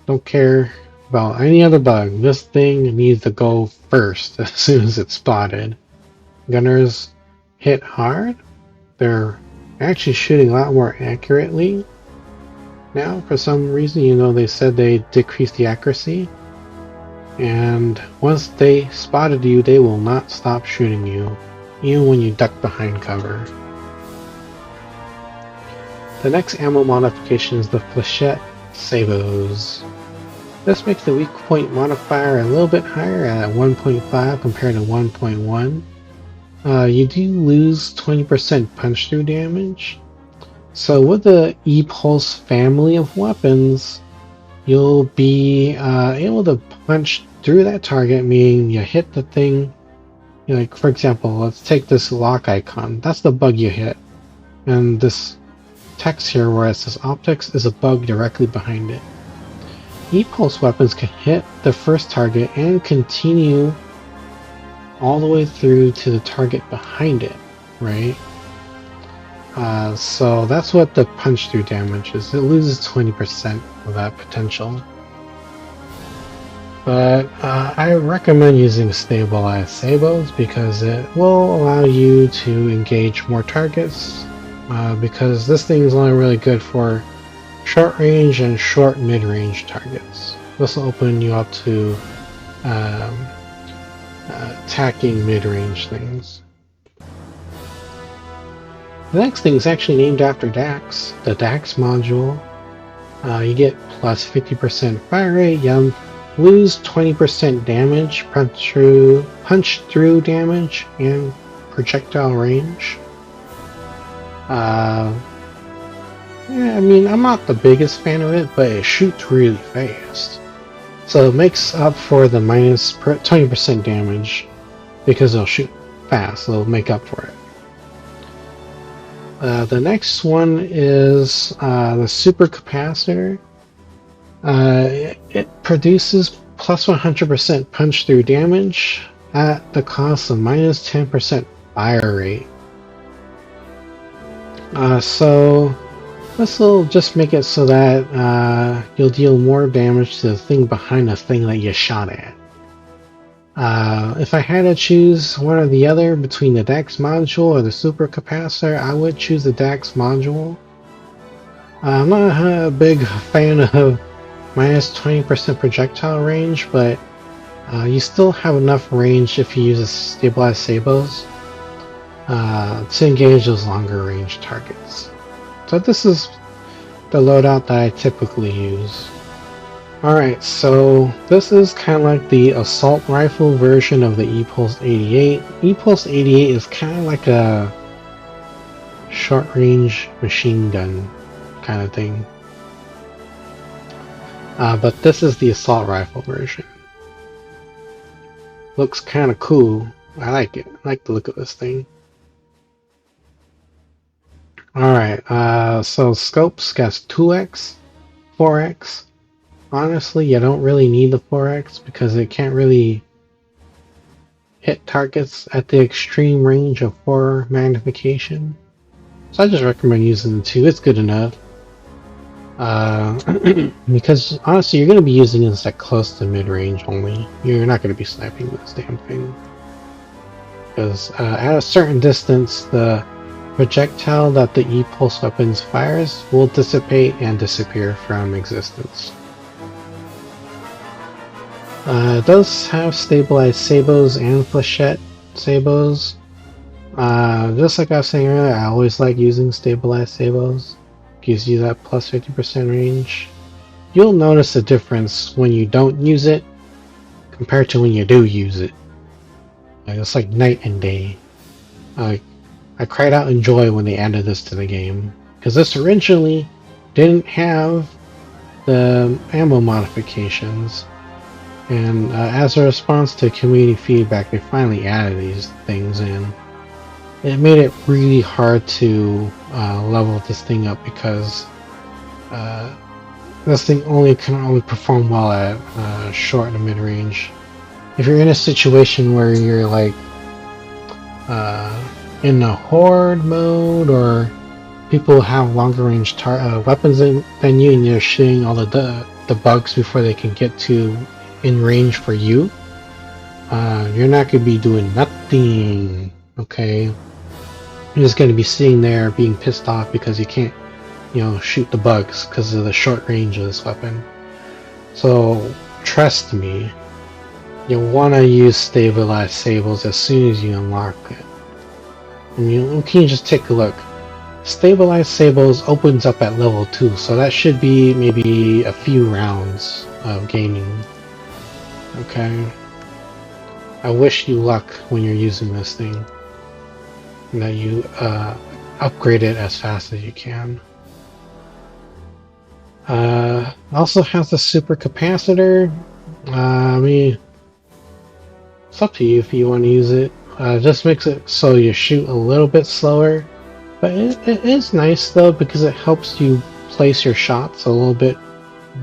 Don't care about any other bug, this thing needs to go first as soon as it's spotted. Gunners hit hard, they're actually shooting a lot more accurately now for some reason. They said they decreased the accuracy, and once they spotted you, they will not stop shooting you, even when you duck behind cover. The next ammo modification is the Flechette Sabos. This makes the weak point modifier a little bit higher at 1.5 compared to 1.1. You do lose 20% punch through damage. So with the E-Pulse family of weapons, you'll be able to punch through that target, meaning you hit the thing. Like, for example, let's take this lock icon. That's the bug you hit. And this text here where it says optics is a bug directly behind it. E-Pulse weapons can hit the first target and continue all the way through to the target behind it, right? So that's what the punch through damage is. It loses 20% of that potential. But I recommend using stabilized sabos because it will allow you to engage more targets, because this thing is only really good for short range and short mid-range targets. This will open you up to attacking mid-range things. The next thing is actually named after Dax, the Dax module. You get plus 50% fire rate, you lose 20% damage, punch through damage, and projectile range. Yeah, I mean, I'm not the biggest fan of it, but it shoots really fast. So it makes up for the minus 20% damage because it'll shoot fast, so it'll make up for it. The next one is the Super Capacitor. It produces plus 100% punch through damage at the cost of minus 10% fire rate. So This will just make it so that you'll deal more damage to the thing behind the thing that you shot at. If I had to choose one or the other between the DAX module or the super capacitor, I would choose the DAX module. I'm not a big fan of minus 20% projectile range, but you still have enough range if you use a stabilized sabos to engage those longer range targets. So this is the loadout that I typically use. Alright, so this is kind of like the assault rifle version of the E-Pulse 88. E-Pulse 88 is kind of like a short-range machine gun kind of thing. But this is the assault rifle version. Looks kind of cool. I like it. I like the look of this thing. Alright, so scopes got 2x, 4x. Honestly, you don't really need the 4x because it can't really hit targets at the extreme range of 4 magnification. So I just recommend using the 2. It's good enough. Because honestly, you're going to be using this at close to mid-range only. You're not going to be sniping with this damn thing. Because at a certain distance, the projectile that the E-Pulse weapons fires will dissipate and disappear from existence. It does have stabilized sabos and flechette sabos. Just like I was saying earlier, I always like using stabilized sabos. Gives you that plus 50% range. You'll notice a difference when you don't use it compared to when you do use it. It's like night and day. I cried out in joy when they added this to the game, because this originally didn't have the ammo modifications. And as a response to community feedback, they finally added these things in. It made it really hard to level this thing up because this thing can only perform well at short and mid range. If you're in a situation where you're like in a horde mode, or people have longer range weapons than you, and you're shooting all the bugs before they can get to in range for you, you're not going to be doing nothing, okay? You're just going to be sitting there being pissed off because you can't, shoot the bugs because of the short range of this weapon. So, trust me, you want to use stabilized sables as soon as you unlock it. And you can just take a look. Stabilized sables opens up at level 2, so that should be maybe a few rounds of gaming. Okay, I wish you luck when you're using this thing, and that you upgrade it as fast as you can. Also has the super capacitor. I mean, it's up to you if you want to use it. Just makes it so you shoot a little bit slower, but it is nice though, because it helps you place your shots a little bit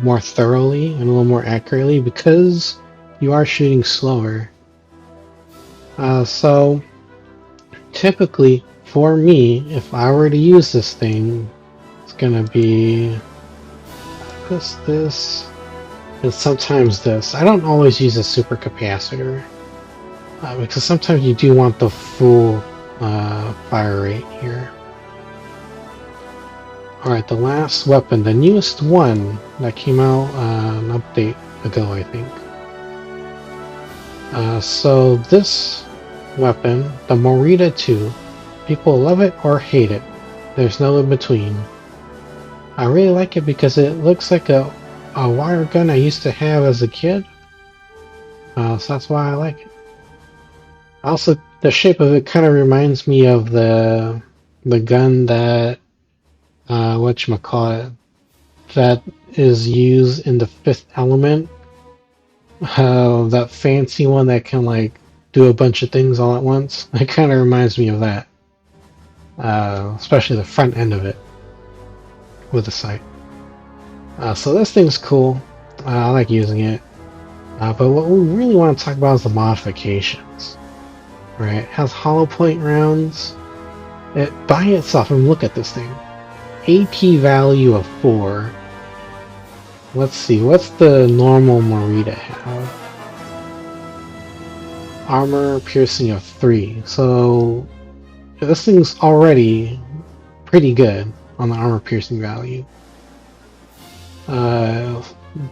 more thoroughly and a little more accurately, because you are shooting slower. So typically for me, if I were to use this thing, it's gonna be this, and sometimes this. I don't always use a super capacitor because sometimes you do want the full fire rate here. Alright, the last weapon, the newest one that came out an update ago, I think. So this weapon, the Morita II, people love it or hate it. There's no in between. I really like it because it looks like a wire gun I used to have as a kid. So that's why I like it. Also, the shape of it kind of reminds me of the gun that whatchamacallit, that is used in the Fifth Element. That fancy one that can like do a bunch of things all at once. It kind of reminds me of that, especially the front end of it with the sight. So this thing's cool. I like using it. But what we really want to talk about is the modifications. Right? It has hollow point rounds. It by itself, and look at this thing. AP value of 4. Let's see, what's the normal Morita have? Armor piercing of 3. So this thing's already pretty good on the armor piercing value.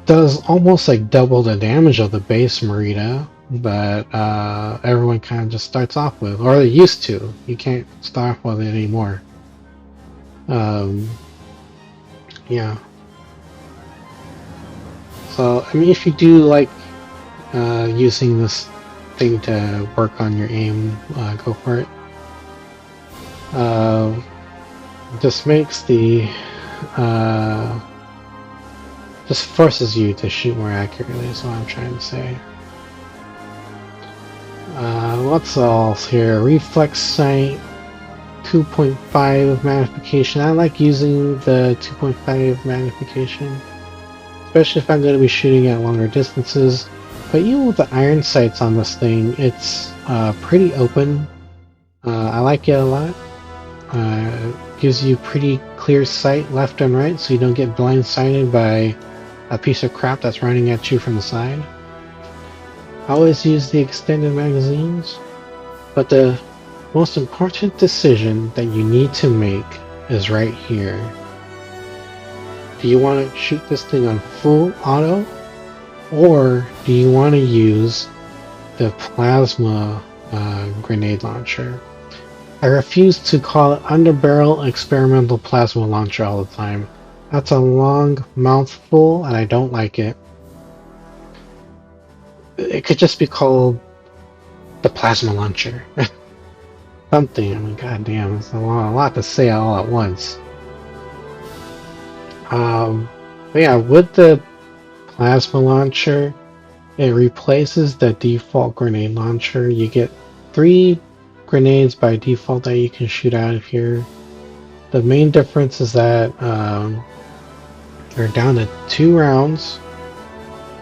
Does almost like double the damage of the base Morita, but everyone kind of just starts off with, or they used to. You can't start off with it anymore. Yeah. So I mean, if you do like using this thing to work on your aim, go for it. Just makes the just forces you to shoot more accurately is what I'm trying to say. What's else here? Reflex sight, 2.5 magnification. I like using the 2.5 magnification, especially if I'm going to be shooting at longer distances. But even with the iron sights on this thing, it's pretty open. I like it a lot. Gives you pretty clear sight left and right, so you don't get blindsided by a piece of crap that's running at you from the side. I always use the extended magazines, but the most important decision that you need to make is right here. Do you want to shoot this thing on full auto, or do you want to use the plasma grenade launcher? I refuse to call it underbarrel experimental plasma launcher all the time. That's a long mouthful and I don't like it. It could just be called the plasma launcher. Something. I mean, goddamn, it's a lot to say all at once. But yeah, with the plasma launcher, it replaces the default grenade launcher. You get 3 grenades by default that you can shoot out of here. The main difference is that you're down to 2 rounds,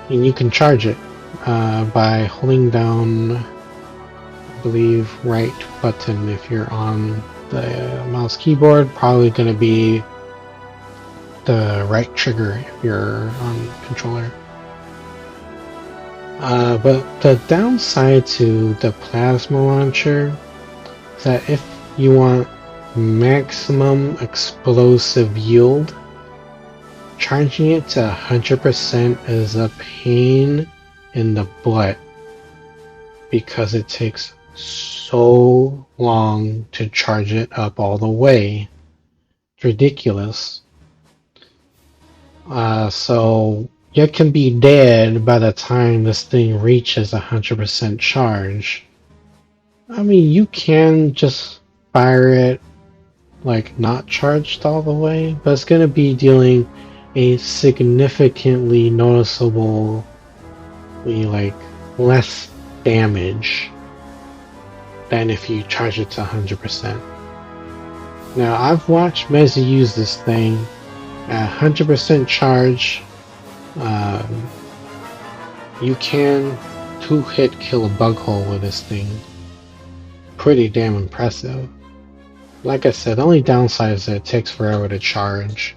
and you can charge it by holding down, I believe, right button if you're on the mouse keyboard. Probably going to be the right trigger if you're on controller. But the downside to the plasma launcher is that if you want maximum explosive yield, charging it to 100% is a pain in the butt because it takes so long to charge it up all the way. It's ridiculous. So you can be dead by the time this thing reaches 100% charge. I mean, you can just fire it like not charged all the way, but it's going to be dealing a significantly noticeably like less damage than if you charge it to 100%. Now I've watched Mezzy use this thing at 100% charge. You can 2-hit kill a bug hole with this thing. Pretty damn impressive. Like I said, the only downside is that it takes forever to charge.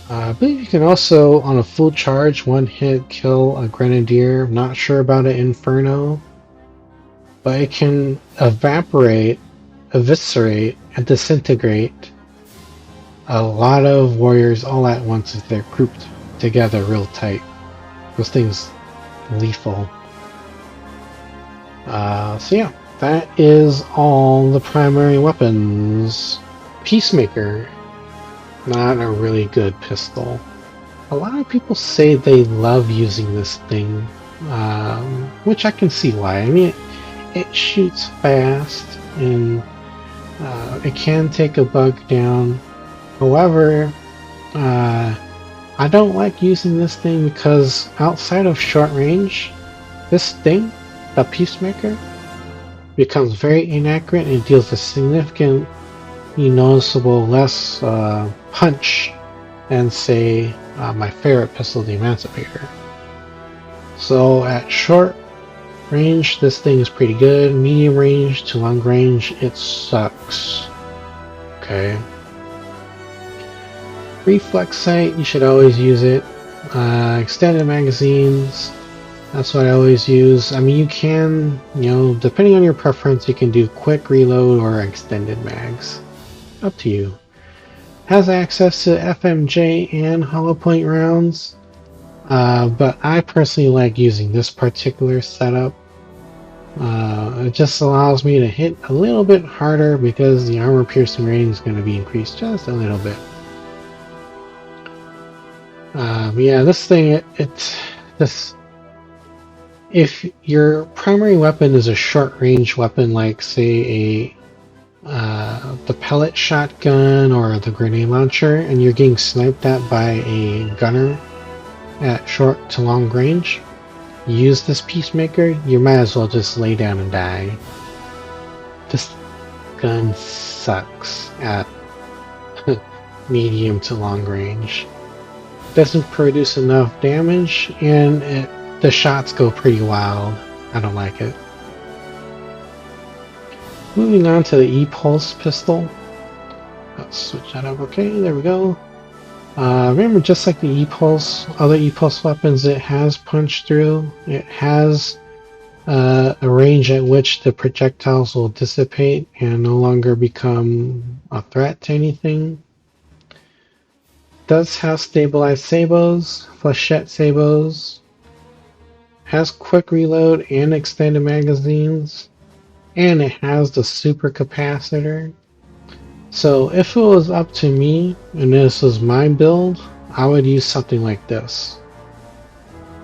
I believe you can also, on a full charge, 1-hit kill a grenadier. I'm not sure about an Inferno, but it can evaporate, eviscerate, and disintegrate a lot of warriors all at once if they're grouped together real tight. Those things lethal. So yeah, that is all the primary weapons. Peacemaker, not a really good pistol. A lot of people say they love using this thing, which I can see why. I mean, it shoots fast and it can take a bug down. However, I don't like using this thing because outside of short range, this thing, the Peacemaker, becomes very inaccurate and deals a significantly noticeable less punch than, say, my favorite pistol, the Emancipator. So at short range, this thing is pretty good. Medium range to long range, it sucks. Okay. Reflex sight, you should always use it. Extended magazines, that's what I always use. I mean, you can, depending on your preference, you can do quick reload or extended mags. Up to you. Has access to FMJ and hollow point rounds, but I personally like using this particular setup. It just allows me to hit a little bit harder because the armor piercing rating is going to be increased just a little bit. Yeah, this thing, if your primary weapon is a short-range weapon like, say, the pellet shotgun or the grenade launcher, and you're getting sniped at by a gunner at short to long range, use this Peacemaker, you might as well just lay down and die. This gun sucks at medium to long range. Doesn't produce enough damage, and the shots go pretty wild. I don't like it. Moving on to the E-Pulse pistol. Let's switch that up. Okay, there we go. Remember, just like the E-Pulse, other E-Pulse weapons, it has punch through. It has a range at which the projectiles will dissipate and no longer become a threat to anything. Does have stabilized sabos, flechette sabos. Has quick reload and extended magazines. And it has the super capacitor. So if it was up to me, and this was my build, I would use something like this.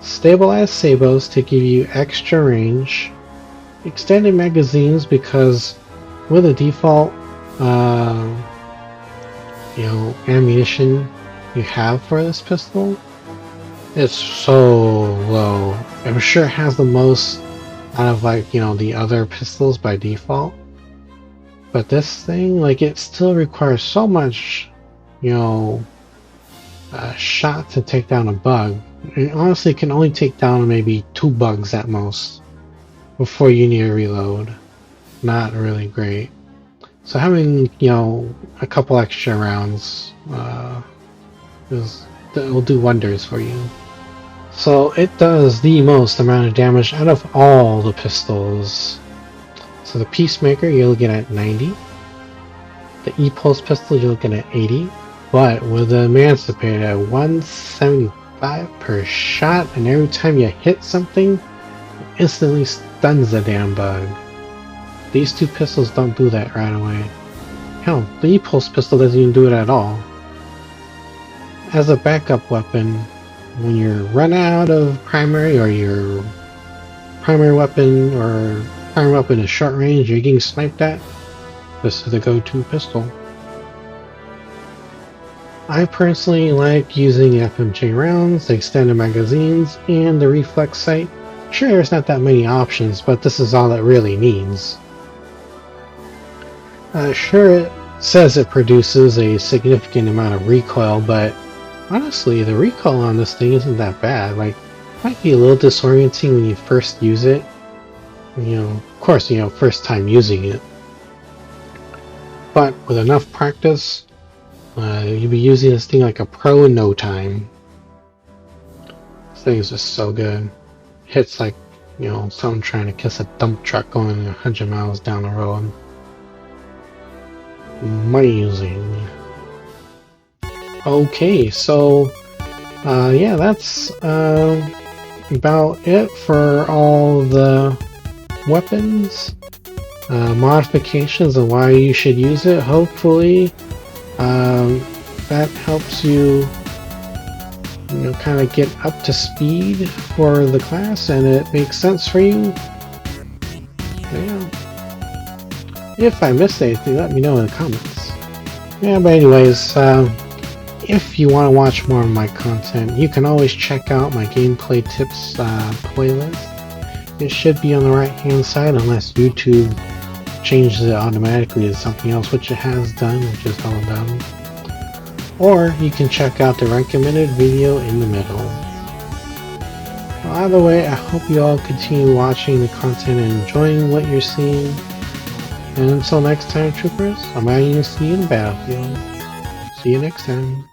Stabilized sabos to give you extra range. Extended magazines because with a default ammunition you have for this pistol, it's so low. I'm sure it has the most out of the other pistols by default. But this thing, it still requires so much, shot to take down a bug. And honestly, it can only take down maybe 2 bugs at most before you need to reload. Not really great. So having, a couple extra rounds will do wonders for you. So it does the most amount of damage out of all the pistols. So the Peacemaker, you're looking at 90. The E-Pulse pistol, you're looking at 80. But with the Emancipator at 175 per shot, and every time you hit something, it instantly stuns the damn bug. These two pistols don't do that right away. Hell, the E-Pulse pistol doesn't even do it at all. As a backup weapon, when you're run out of primary, or your primary weapon is short range, you're getting sniped at, this is the go-to pistol. I personally like using FMJ rounds, the extended magazines, and the reflex sight. Sure, there's not that many options, but this is all it really needs. Sure, it says it produces a significant amount of recoil, but honestly, the recoil on this thing isn't that bad. It might be a little disorienting when you first use it. Of course, first time using it. But with enough practice, you'll be using this thing like a pro in no time. This thing is just so good. Hits like, someone trying to kiss a dump truck going 100 miles down the road. Amazing. Okay, so yeah, that's about it for all the weapons, modifications, and why you should use it. Hopefully that helps you kind of get up to speed for the class and it makes sense for you. Yeah. If I missed anything, let me know in the comments. Yeah, but anyways, if you want to watch more of my content, you can always check out my gameplay tips playlist. It should be on the right hand side unless YouTube changes it automatically to something else, which it has done, which is all done. Or you can check out the recommended video in the middle. Well, either way, I hope you all continue watching the content and enjoying what you're seeing. And until next time, troopers, I'm ready to see you in the battlefield. See you next time.